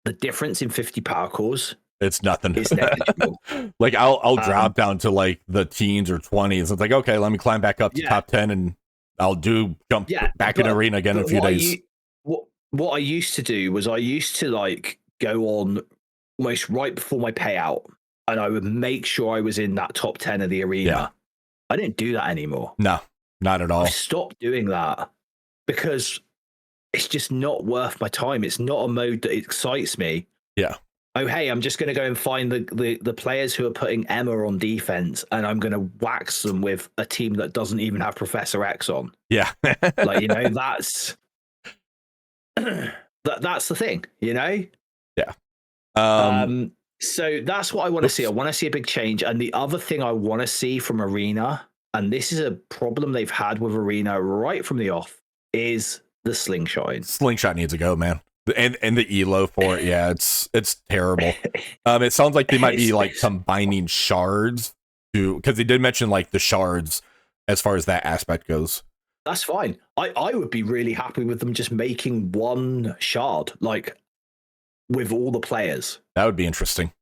the difference in 50 power cores, it's nothing. It's negligible. Like I'll drop down to like the teens or 20s. It's like, okay, let me climb back up to top 10 and I'll jump back in Arena again in a few days. What I used to do was I used to like go on almost right before my payout, and I would make sure I was in that top 10 of the Arena. I didn't do that anymore. No, not at all. I stopped doing that because it's just not worth my time. It's not a mode that excites me. Yeah. Oh, hey, I'm just going to go and find the players who are putting Emma on defense, and I'm going to wax them with a team that doesn't even have Professor X on. Yeah. Like, that's that's the thing, Yeah. So that's what I want to see. I want to see a big change. And the other thing I want to see from Arena, and this is a problem they've had with Arena right from the off, is the slingshot. Slingshot needs to go, man. And the elo for it, it's terrible. It sounds like they might be like combining shards because they did mention like the shards as far as that aspect goes. That's fine. I would be really happy with them just making one shard, like with all the players. That would be interesting.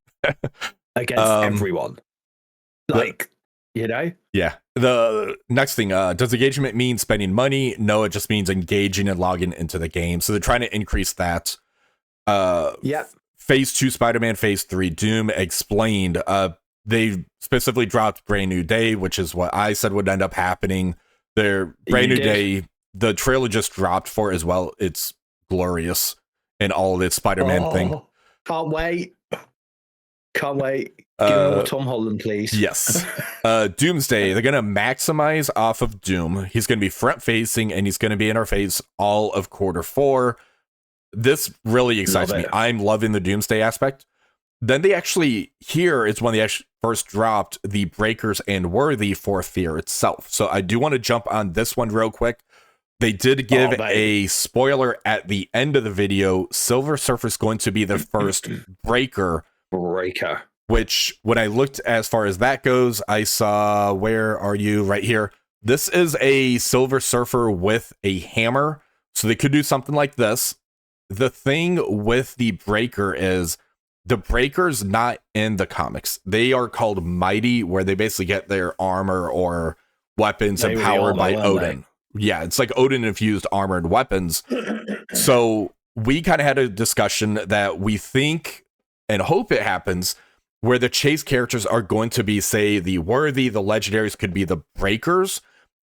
Against everyone. Like, Yeah. The next thing, does engagement mean spending money? No, it just means engaging and logging into the game. So they're trying to increase that. Phase 2 Spider-Man, Phase 3 Doom explained. They specifically dropped Brand New Day, which is what I said would end up happening. Their Brand New Day, the trailer just dropped for it as well. It's glorious in all of its Spider-Man thing. Can't wait. Give more Tom Holland, please. Yes. Doomsday, they're going to maximize off of Doom. He's going to be front-facing, and he's going to be in our face all of Q4. This really excites me. I'm loving the Doomsday aspect. Then they actually, here is when they actually first dropped the Breakers and Worthy for Fear itself. So I do want to jump on this one real quick. They did give a spoiler at the end of the video. Silver Surfer is going to be the first Breaker. Which, when I looked as far as that goes, I saw, where are you? Right here. This is a Silver Surfer with a hammer. So they could do something like this. The thing with the Breaker is the Breaker's not in the comics. They are called Mighty, where they basically get their armor or weapons empowered by Odin. Yeah, it's like Odin infused armor and weapons. So we kind of had a discussion that we think and hope it happens, where the chase characters are going to be, say, the Worthy, the Legendaries could be the Breakers,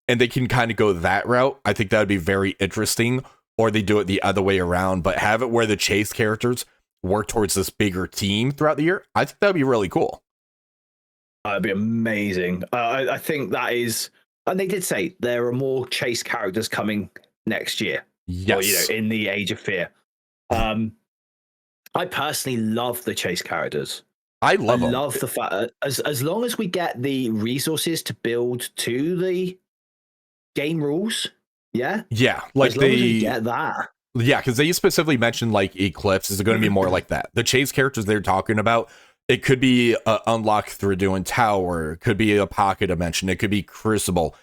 and they can kind of go that route, I think that would be very interesting. Or they do it the other way around, but have it where the chase characters work towards this bigger team throughout the year. I think that'd be really cool. That'd be amazing. I think that is, and they did say there are more chase characters coming next year. Yes, or, in the Age of Fear. I personally love the chase characters. I love the fact as long as we get the resources to build to the game rules. Yeah, like as long as we get that. Yeah, because they specifically mentioned like Eclipse is going to be more like that. The chase characters they're talking about, it could be unlocked through doing Tower, it could be a Pocket Dimension, it could be Crucible.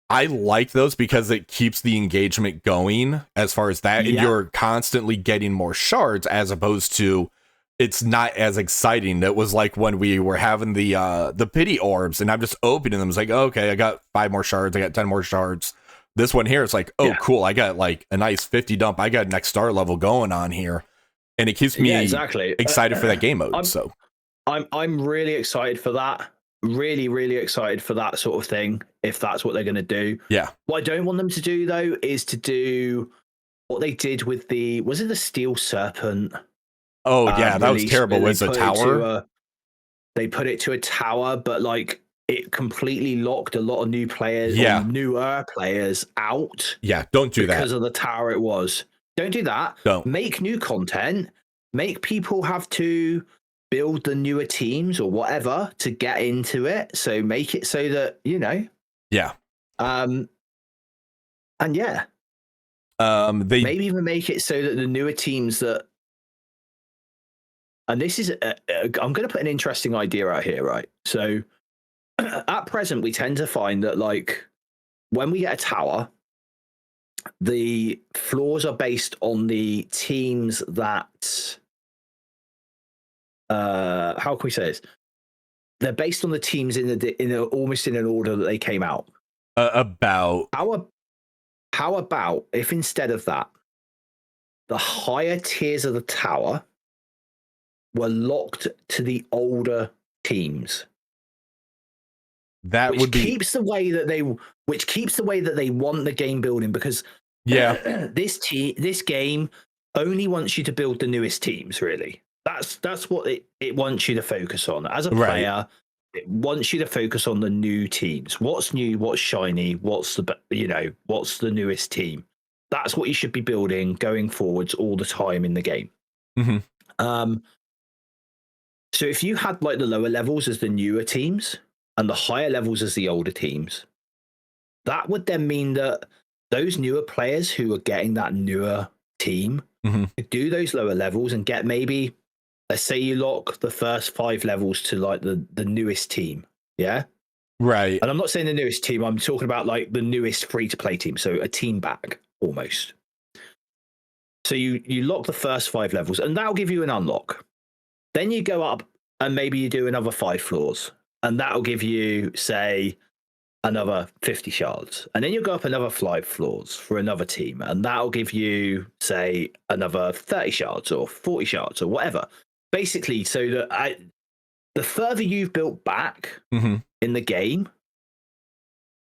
I like those because it keeps the engagement going as far as that, and you're constantly getting more shards as opposed to it's not as exciting. It was like when we were having the pity orbs, and I'm just opening them. It's like, okay, I got 5 more shards, I got 10 more shards. This one here, it's like, oh, cool, I got like a nice 50 dump. I got next star level going on here, and it keeps me excited for that game mode. I'm really excited for that. Really excited for that sort of thing. If that's what they're going to do, What I don't want them to do though is to do what they did with was it the Steel Serpent? Oh that was terrible. Was a tower? They put it to a tower, but like, it completely locked a lot of new players, newer players out. Yeah, don't do that. Because of the tower it was. Don't do that. Don't. Make new content. Make people have to build the newer teams or whatever to get into it. So make it so that, Yeah. And yeah. They maybe even make it so that the newer teams that, and this is, I'm going to put an interesting idea out here, right? So, at present, we tend to find that, like, when we get a tower, the floors are based on the teams that, how can we say this? They're based on the teams almost in an order that they came out. How about if instead of that, the higher tiers of the tower were locked to the older teams? That would be keeps the way that they want the game building, because this game only wants you to build the newest teams. Really, that's what it wants you to focus on as a player. It wants you to focus on the new teams. What's new? What's shiny? What's the newest team? That's what you should be building going forwards all the time in the game. Mm-hmm. So if you had like the lower levels as the newer teams and the higher levels as the older teams, that would then mean that those newer players who are getting that newer team do those lower levels and get, maybe, let's say you lock the first 5 levels to like the newest team. Yeah. Right. And I'm not saying the newest team, I'm talking about like the newest free to play team. So a team bag almost. So you lock the first 5 levels and that'll give you an unlock. Then you go up and maybe you do another 5 floors. And that'll give you, say, another 50 shards. And then you'll go up another 5 floors for another team. And that'll give you, say, another 30 shards or 40 shards or whatever. Basically, so that the further you've built back in the game,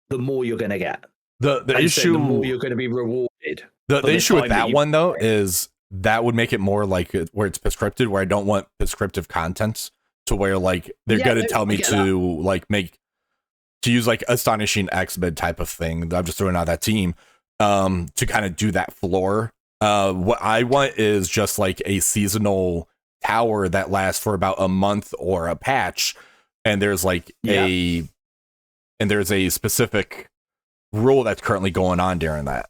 the more you're going to get. The issue, the more you're going to be rewarded. The issue with that one, though, is that would make it more like where it's prescriptive, where I don't want prescriptive content. To where like they're gonna tell me to like use like Astonishing X-Men type of thing. I'm just throwing out that team to kind of do that floor. What I want is just like a seasonal tower that lasts for about a month or a patch, and there's like there's a specific rule that's currently going on during that.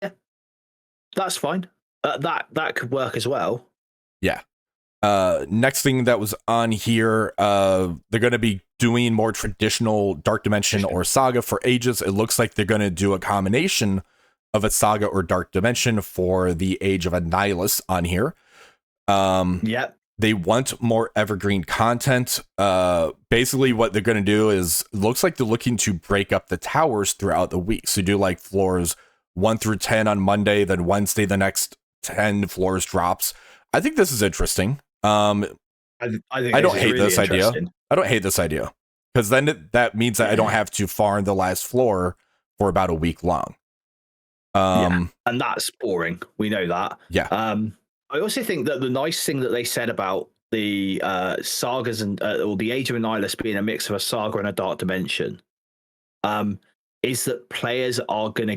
Yeah, that's fine. That could work as well. Yeah. Next thing that was on here, they're going to be doing more traditional Dark Dimension or Saga for Ages. It looks like they're going to do a combination of a Saga or Dark Dimension for the Age of Annihilus on here. They want more evergreen content. Basically what they're going to do is, looks like they're looking to break up the towers throughout the week. So do like floors 1 through 10 on Monday, then Wednesday the next 10 floors drops. I think this is interesting. I don't hate this idea. I don't hate this idea because then that means that I don't have to farm the last floor for about a week long. And that's boring. We know that. Yeah. I also think that the nice thing that they said about the sagas and or the Age of Annihilus being a mix of a saga and a dark dimension is that players who aren't going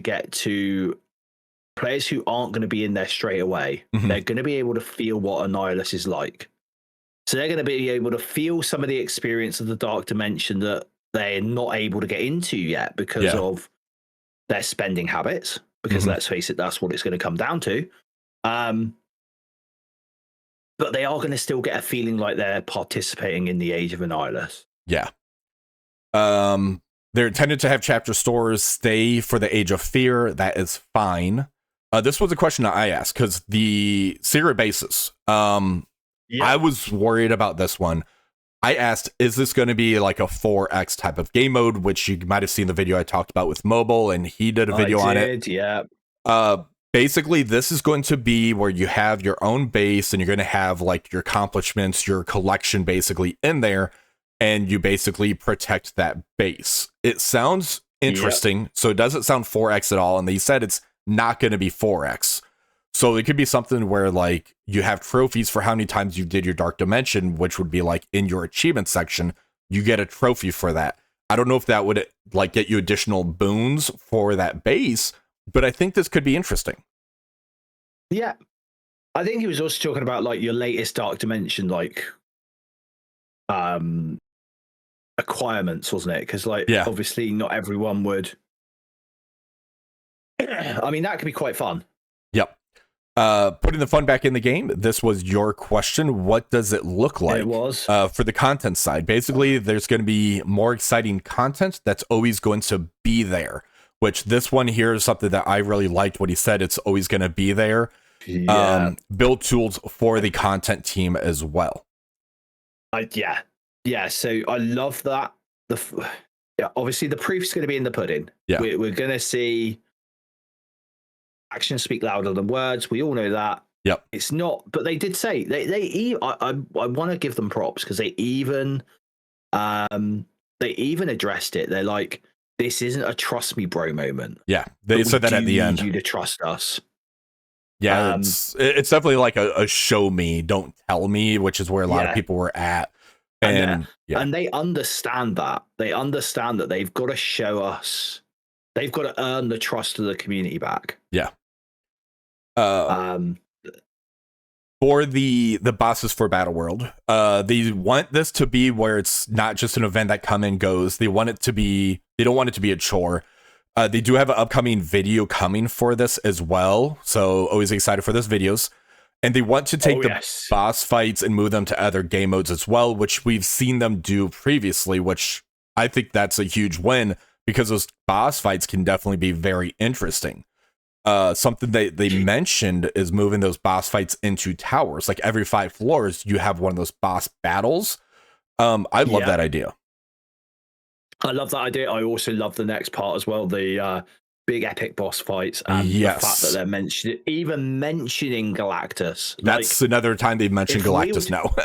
to be in there straight away, they're going to be able to feel what Annihilus is like. So they're going to be able to feel some of the experience of the dark dimension that they're not able to get into yet because of their spending habits. Because let's face it, that's what it's going to come down to. But they are going to still get a feeling like they're participating in the Age of Annihilus. Yeah. They're intended to have chapter stores stay for the Age of Fear. That is fine. This was a question that I asked because the secret bases. I was worried about this one. I asked, is this going to be like a 4X type of game mode, which you might have seen the video I talked about with mobile, and he did a video on it. Yeah. Basically, this is going to be where you have your own base and you're going to have like your accomplishments, your collection basically in there, and you basically protect that base. It sounds interesting. So it doesn't sound 4X at all. And they said it's not going to be 4X. So it could be something where like you have trophies for how many times you did your dark dimension, which would be like in your achievement section, you get a trophy for that. I don't know if that would like get you additional boons for that base, but I think this could be interesting. Yeah. I think he was also talking about like your latest dark dimension, like acquirements, wasn't it? Because like obviously not everyone would. I mean, that could be quite fun. Yep. Putting the fun back in the game, this was your question. What does it look like? It was. For the content side. Basically, there's going to be more exciting content that's always going to be there, which this one here is something that I really liked what he said. It's always going to be there. Yeah. Build tools for the content team as well. Yeah. So I love that. Obviously, the proof's going to be in the pudding. Yeah. We're going to see actions speak louder than words. We all know that. Yep. It's not, but they did say I want to give them props because they even addressed it. They're like, this isn't a trust me bro moment. Yeah. They said that at the end. You to trust us. Yeah. It's definitely like a show me, don't tell me, which is where a lot of people were at. And they understand that. They understand that they've got to show us. They've got to earn the trust of the community back. Yeah. For the bosses for Battle World, they want this to be where it's not just an event that come and goes. They don't want it to be a chore. They do have an upcoming video coming for this as well. So always excited for those videos. And they want to take the boss fights and move them to other game modes as well, which we've seen them do previously, which I think that's a huge win because those boss fights can definitely be very interesting. Something they mentioned is moving those boss fights into towers. Like every 5 floors, you have one of those boss battles. I love that idea. I love that idea. I also love the next part as well. The big epic boss fights and the fact that they're mentioning Galactus. That's another time they've mentioned Galactus now.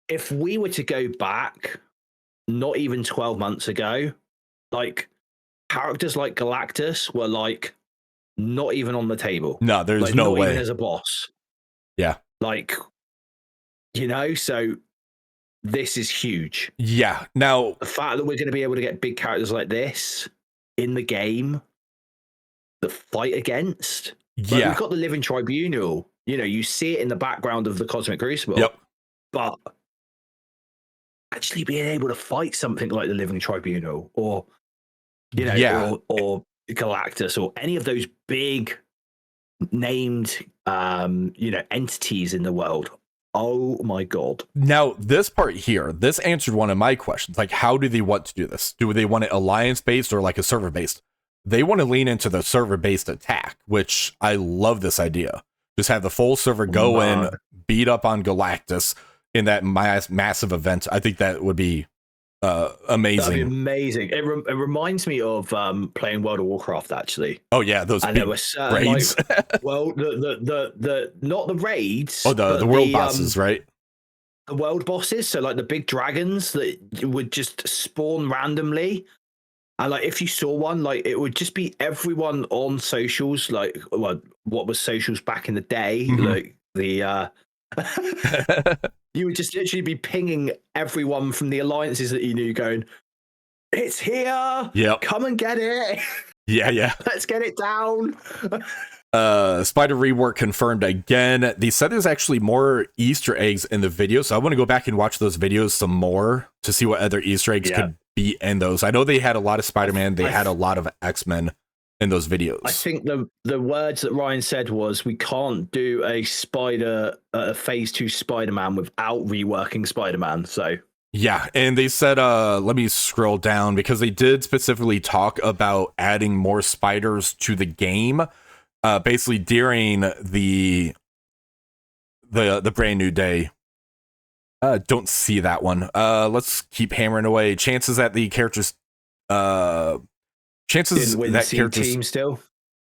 If we were to go back, not even 12 months ago, like characters like Galactus were like not even on the table. No, there's like, no not way. Even as a boss. Yeah. Like, so this is huge. Yeah. Now, the fact that we're going to be able to get big characters like this in the game that fight against. Like, we've got the Living Tribunal. You see it in the background of the Cosmic Crucible. Yep. But actually being able to fight something like the Living Tribunal or, or Galactus or any of those big named, entities in the world. Oh my God. Now, this part here, this answered one of my questions. Like, how do they want to do this? Do they want it alliance-based or like a server-based? They want to lean into the server-based attack, which I love this idea. Just have the full server go in, beat up on Galactus in that massive event. I think that would be amazing. That'd be amazing. It reminds me of playing World of Warcraft, actually. Oh yeah, those and there were certain raids. Well, the not the raids. Oh, the world bosses, right? the world bosses, so like the big dragons that would just spawn randomly. And like if you saw one, like it would just be everyone on socials, like well, what was socials back in the day, like the you would just literally be pinging everyone from the alliances that you knew, going, "It's here! Yep. Come and get it! Yeah. Let's get it down!" Spider rework confirmed again. They said there's actually more Easter eggs in the video, so I want to go back and watch those videos some more to see what other Easter eggs could be in those. I know they had a lot of Spider-Man, they had a lot of X-Men in those videos. I think the words that Ryan said was, we can't do a phase 2 Spider-Man without reworking Spider-Man. So yeah, and they said, let me scroll down, because they did specifically talk about adding more spiders to the game. Basically during the brand new day. Don't see that one. Let's keep hammering away. Chances that the characters chances that characters team still.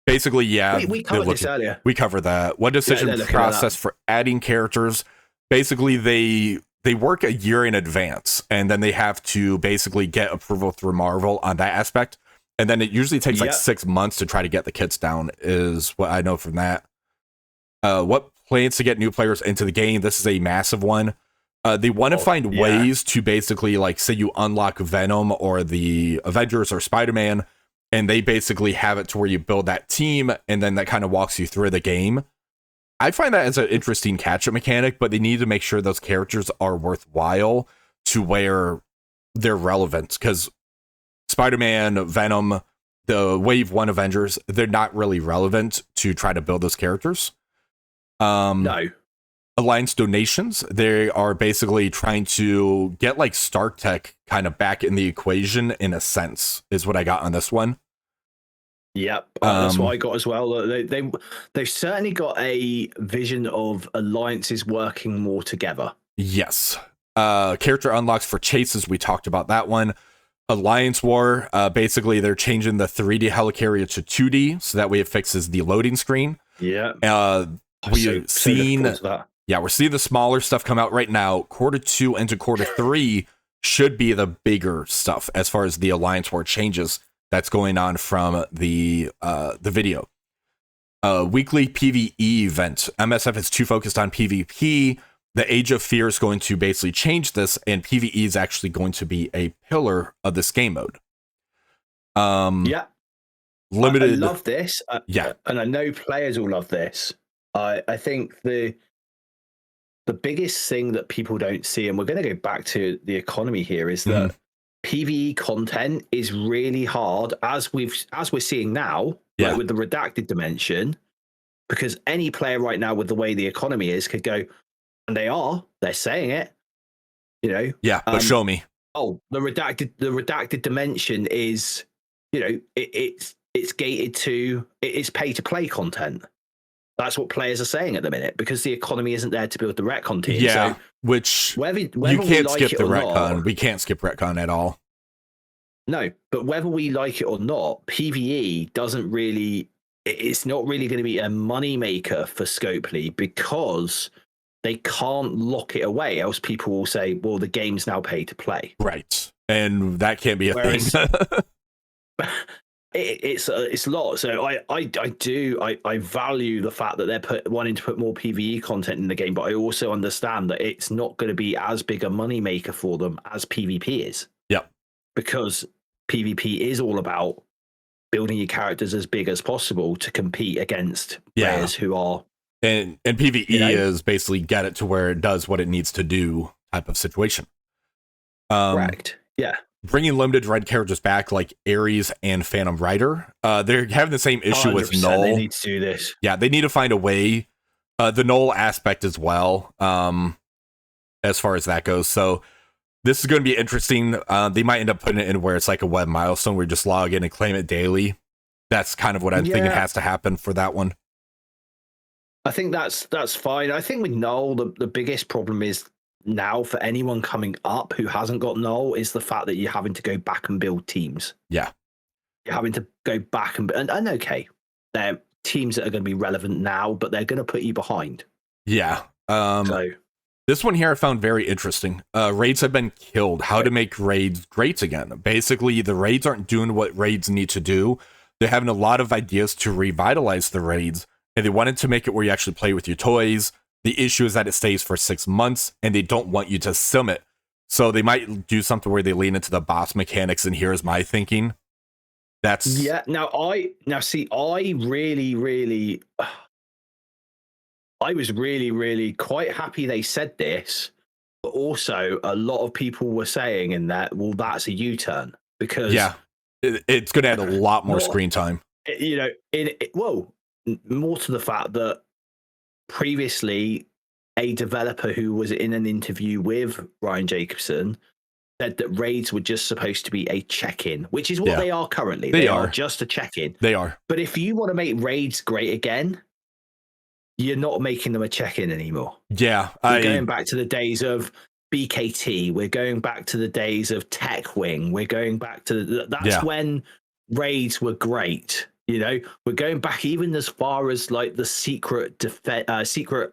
Basically, yeah. We covered this earlier. We covered that. One decision process for adding characters. Basically, they work a year in advance, and then they have to basically get approval through Marvel on that aspect. And then it usually takes like 6 months to try to get the kits down, is what I know from that. What plans to get new players into the game? This is a massive one. They want to find ways to basically, like, say you unlock Venom or the Avengers or Spider-Man, and they basically have it to where you build that team, and then that kind of walks you through the game. I find that as an interesting catch-up mechanic, but they need to make sure those characters are worthwhile to where they're relevant, because Spider-Man, Venom, the Wave 1 Avengers, they're not really relevant to try to build those characters. No. Alliance donations, they are basically trying to get like Stark Tech kind of back in the equation in a sense, is what I got on this one. Yep, that's what I got as well. They've certainly got a vision of alliances working more together. Yes. Character unlocks for chases, we talked about that one. Alliance War, basically they're changing the 3D helicarrier to 2D, so that way it fixes the loading screen. Yeah. We're seeing the smaller stuff come out right now. Quarter 2 into quarter 3 should be the bigger stuff as far as the Alliance War changes that's going on from the video. Weekly PvE event. MSF is too focused on PvP. The Age of Fear is going to basically change this, and PvE is actually going to be a pillar of this game mode. Limited. I love this. And I know players will love this. I think the biggest thing that people don't see, and we're going to go back to the economy here, is that PvE content is really hard, as we're seeing now, like with the redacted dimension, because any player right now with the way the economy is could go, and they're saying it, you know. Yeah, but show me. Oh, the redacted dimension is, you know, it's gated to, it's pay to play content. That's what players are saying at the minute, because the economy isn't there to build the retcon team. Yeah, so which whether you can't like skip the retcon. We can't skip retcon at all. No, but whether we like it or not, PvE doesn't really, it's not really going to be a money maker for Scopely, because they can't lock it away, else people will say, well, the game's now pay to play. Right. And that can't be a thing. It's a lot. So I value the fact that they're wanting to put more PvE content in the game, but I also understand that it's not going to be as big a money maker for them as PvP is. Yep. Because PvP is all about building your characters as big as possible to compete against players who are. And PvE is basically get it to where it does what it needs to do type of situation. Correct. Yeah. Bringing limited red characters back, like Ares and Phantom Rider, they're having the same issue with Null. They need to do this. Yeah, they need to find a way. The Null aspect as well, as far as that goes. So this is going to be interesting. They might end up putting it in where it's like a web milestone where you just log in and claim it daily. That's kind of what I'm thinking has to happen for that one. I think that's fine. I think with Null, the biggest problem is now for anyone coming up who hasn't got Null is the fact that you're having to go back and build teams. Yeah. You're having to go back and okay, they're teams that are going to be relevant now, but they're going to put you behind. Yeah. So This one here I found very interesting. Raids have been killed. How to make raids great again. Basically, the raids aren't doing what raids need to do. They're having a lot of ideas to revitalize the raids, and they wanted to make it where you actually play with your toys. The issue is that it stays for 6 months, and they don't want you to sim it. So they might do something where they lean into the boss mechanics, and here's my thinking. That's... Yeah, I was really quite happy they said this, but also a lot of people were saying in that, well, that's a U-turn, because it's going to add a lot more screen time. You know, more to the fact that previously a developer who was in an interview with Ryan Jacobson said that raids were just supposed to be a check-in, which is what they are currently. They are just a check-in. They are. But if you want to make raids great again, you're not making them a check-in anymore. Yeah. We're going back to the days of BKT. We're going back to the days of Tech Wing. We're going back to... That's when raids were great. You know, we're going back even as far as like the Secret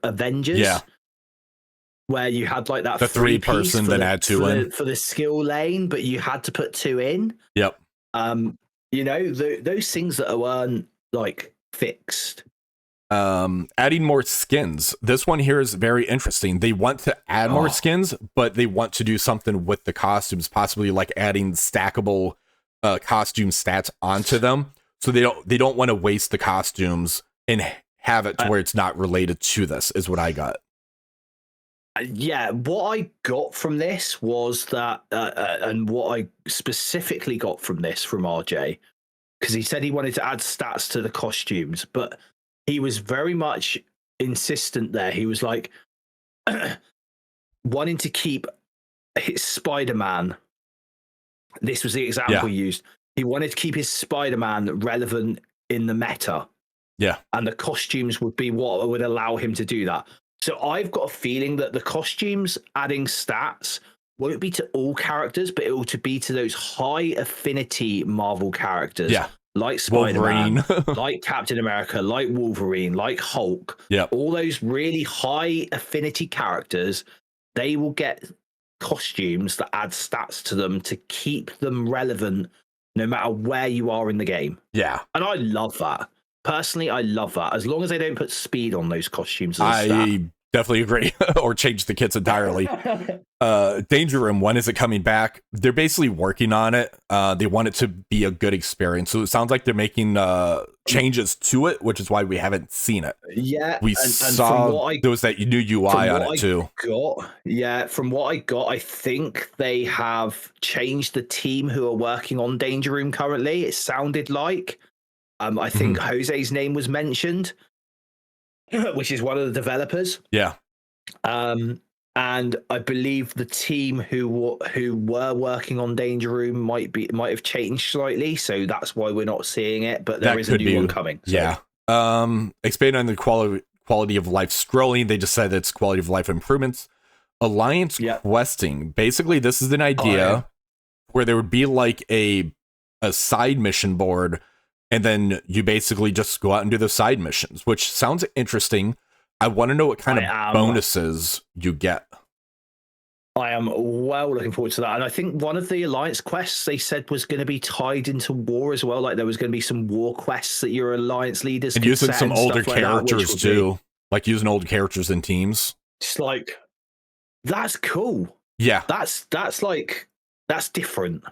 Avengers, where you had like that the three-person that had two in for the skill lane, but you had to put two in. Yep. You know, those things that weren't like fixed. Adding more skins. This one here is very interesting. They want to add more skins, but they want to do something with the costumes, possibly like adding stackable costume stats onto them. So they don't want to waste the costumes and have it to where it's not related to this, is what I got. Yeah, what I got from this was that, and what I specifically got from this from RJ, because he said he wanted to add stats to the costumes, but he was very much insistent there. He was like, wanting to keep his Spider-Man. This was the example he used. He wanted to keep his Spider-Man relevant in the meta. Yeah. And the costumes would be what would allow him to do that. So I've got a feeling that the costumes adding stats won't be to all characters, but it will be to those high affinity Marvel characters. Yeah. Like Spider-Man, like Captain America, like Wolverine, like Hulk. Yeah. All those really high affinity characters, they will get costumes that add stats to them to keep them relevant no matter where you are in the game. Yeah. And I love that. Personally, I love that. As long as they don't put speed on those costumes. I definitely agree. Or change the kits entirely. Danger Room, when is it coming back? They're basically working on it. They want it to be a good experience. So it sounds like they're making changes to it, which is why we haven't seen it. Yeah. We saw there was that new UI on it too. From what I got, I think they have changed the team who are working on Danger Room currently. It sounded like. I think Jose's name was mentioned, which is one of the developers. Yeah. And I believe the team who were working on Danger Room might have changed slightly, so that's why we're not seeing it. But there is a new one coming. So. Yeah. Expand on the quality of life scrolling. They just said it's quality of life improvements. Alliance questing. Basically, this is an idea where there would be like a side mission board. And then you basically just go out and do the side missions, which sounds interesting. I want to know what kind of bonuses you get. I am well looking forward to that. And I think one of the Alliance quests they said was going to be tied into war as well. Like there was going to be some war quests that your Alliance leaders and using some older characters too. Like using old characters in teams. Just like, that's cool. Yeah. That's different.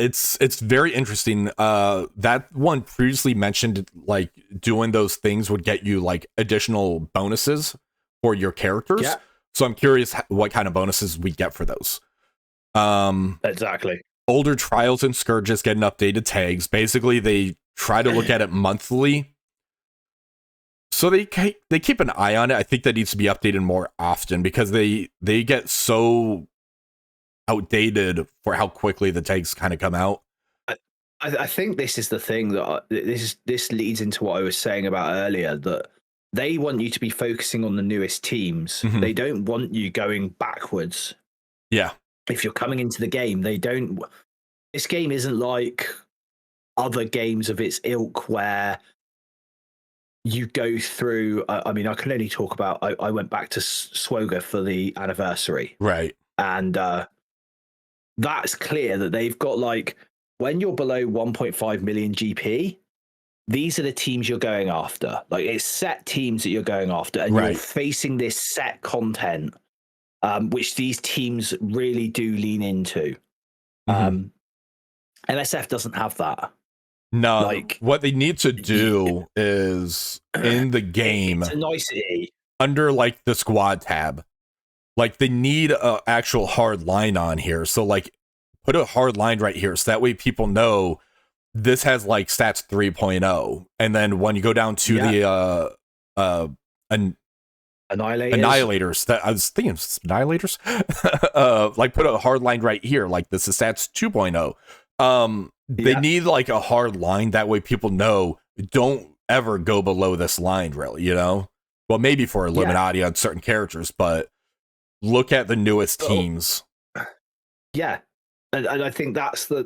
It's very interesting. That one previously mentioned like doing those things would get you like additional bonuses for your characters. Yeah. So I'm curious what kind of bonuses we get for those. Exactly. Older trials and scourges getting updated tags. Basically, they try to look at it monthly. So they keep an eye on it. I think that needs to be updated more often because they get so outdated for how quickly the tags kind of come out. I think this is the thing that this leads into what I was saying about earlier, that they want you to be focusing on the newest teams. Mm-hmm. They don't want you going backwards. Yeah. If you're coming into the game, this game isn't like other games of its ilk where you go through. I mean, I can only talk about. I went back to Swoga for the anniversary, right? And that's clear that they've got like when you're below 1.5 million GP, these are the teams you're going after. Like it's set teams that you're going after, and you're facing this set content, which these teams really do lean into. MSF doesn't have that. No, like what they need to do is in the game, it's a nicety under like the squad tab. Like they need a actual hard line on here. So like put a hard line right here. So that way people know this has like stats 3.0. And then when you go down to the Annihilators, that I was thinking Annihilators, like put a hard line right here. Like this is stats 2.0. They need like a hard line. That way people know don't ever go below this line, really, you know? Well, maybe for Illuminati on certain characters, but look at the newest teams. Yeah. And I think that's the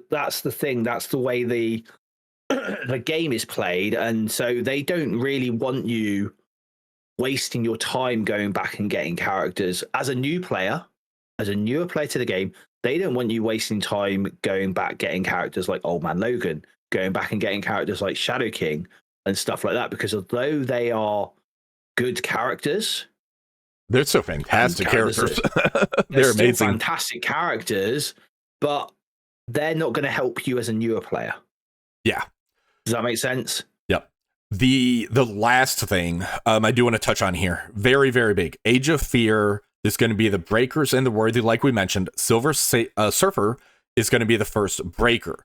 thing. That's the way the game is played. And so they don't really want you wasting your time going back and getting characters. As a newer player to the game, they don't want you wasting time going back getting characters like Old Man Logan, going back and getting characters like Shadow King and stuff like that, because although they are good characters, they're so fantastic characters. They're amazing, fantastic characters, but they're not going to help you as a newer player. Yeah, does that make sense? Yep. The last thing I do want to touch on here, very very big, Age of Fear. Is going to be the breakers and the worthy, like we mentioned. Silver Surfer is going to be the first breaker.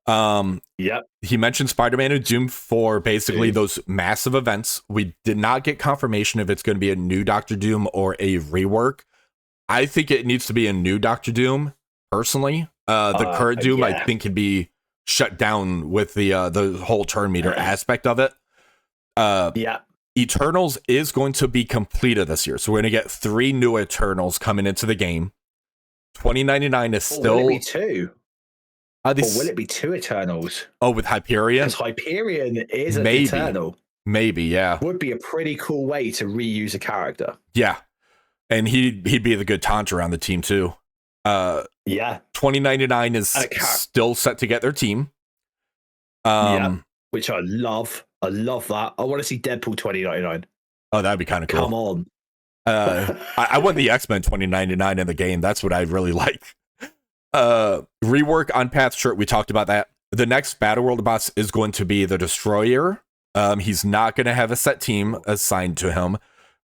He mentioned Spider-Man and Doom for basically those massive events. We did not get confirmation if it's going to be a new Doctor Doom or a rework. I think it needs to be a new Doctor Doom, personally. The current Doom, I think, can be shut down with the whole turn meter aspect of it. Eternals is going to be completed this year. So we're going to get 3 new Eternals coming into the game. 2099 is still... Will it be 2? Or will it be 2 Eternals? Oh, with Hyperion? Because Hyperion is an Eternal. Maybe, yeah. Would be a pretty cool way to reuse a character. Yeah. And he'd be the good taunter on the team, too. 2099 is still set to get their team. Which I love. I love that. I want to see Deadpool 2099. Oh, that'd be kind of cool. Come on. I want the X-Men 2099 in the game. That's what I really like. Rework on Path shirt. We talked about that. The next Battle World boss is going to be the Destroyer. He's not going to have a set team assigned to him.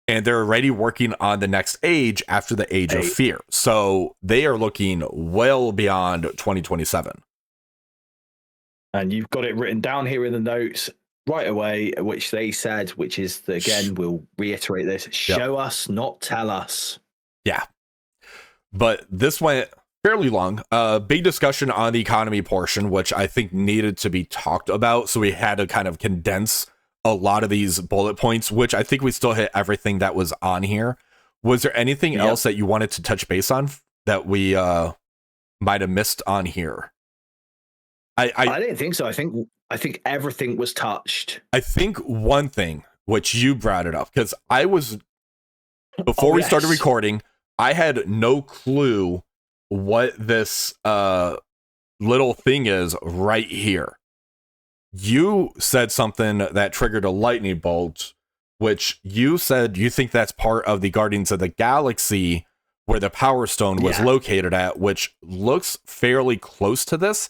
And they're already working on the next age after the Age of Fear. So they are looking well beyond 2027. And you've got it written down here in the notes right away, which they said, which is, again, we'll reiterate this, show us, not tell us. Yeah. But this went fairly long. Big discussion on the economy portion, which I think needed to be talked about. So we had to kind of condense a lot of these bullet points, which I think we still hit everything that was on here. Was there anything else that you wanted to touch base on that we might have missed on here? I didn't think so. I think everything was touched. I think one thing, which you brought it up, because I was, before we started recording, I had no clue what this little thing is right here. You said something that triggered a lightning bolt, which you said you think that's part of the Guardians of the Galaxy where the Power Stone was located at, which looks fairly close to this.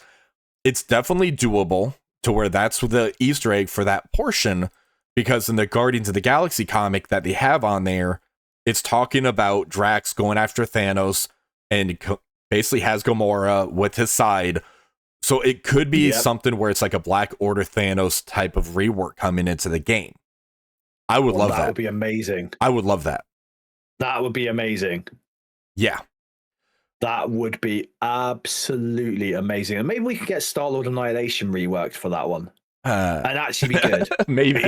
It's definitely doable to where that's the Easter egg for that portion, because in the Guardians of the Galaxy comic that they have on there, it's talking about Drax going after Thanos and basically has Gamora with his side. So it could be something where it's like a Black Order Thanos type of rework coming into the game. I would love that. That would be amazing. I would love that. That would be amazing. Yeah. That would be absolutely amazing. And maybe we could get Star-Lord Annihilation reworked for that one. And actually be good. Maybe.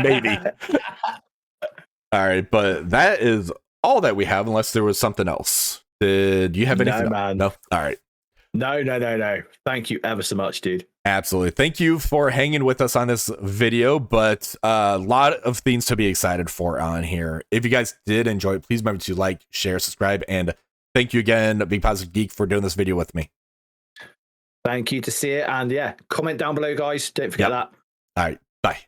Maybe. All right, but that is all that we have, unless there was something else. Did you have anything? No, man. No? All right. No. Thank you ever so much, dude. Absolutely. Thank you for hanging with us on this video, but a lot of things to be excited for on here. If you guys did enjoy it, please remember to like, share, subscribe, and thank you again, Big Positive Geek, for doing this video with me. Thank you to see it. And yeah, comment down below, guys. Don't forget that. All right. Bye.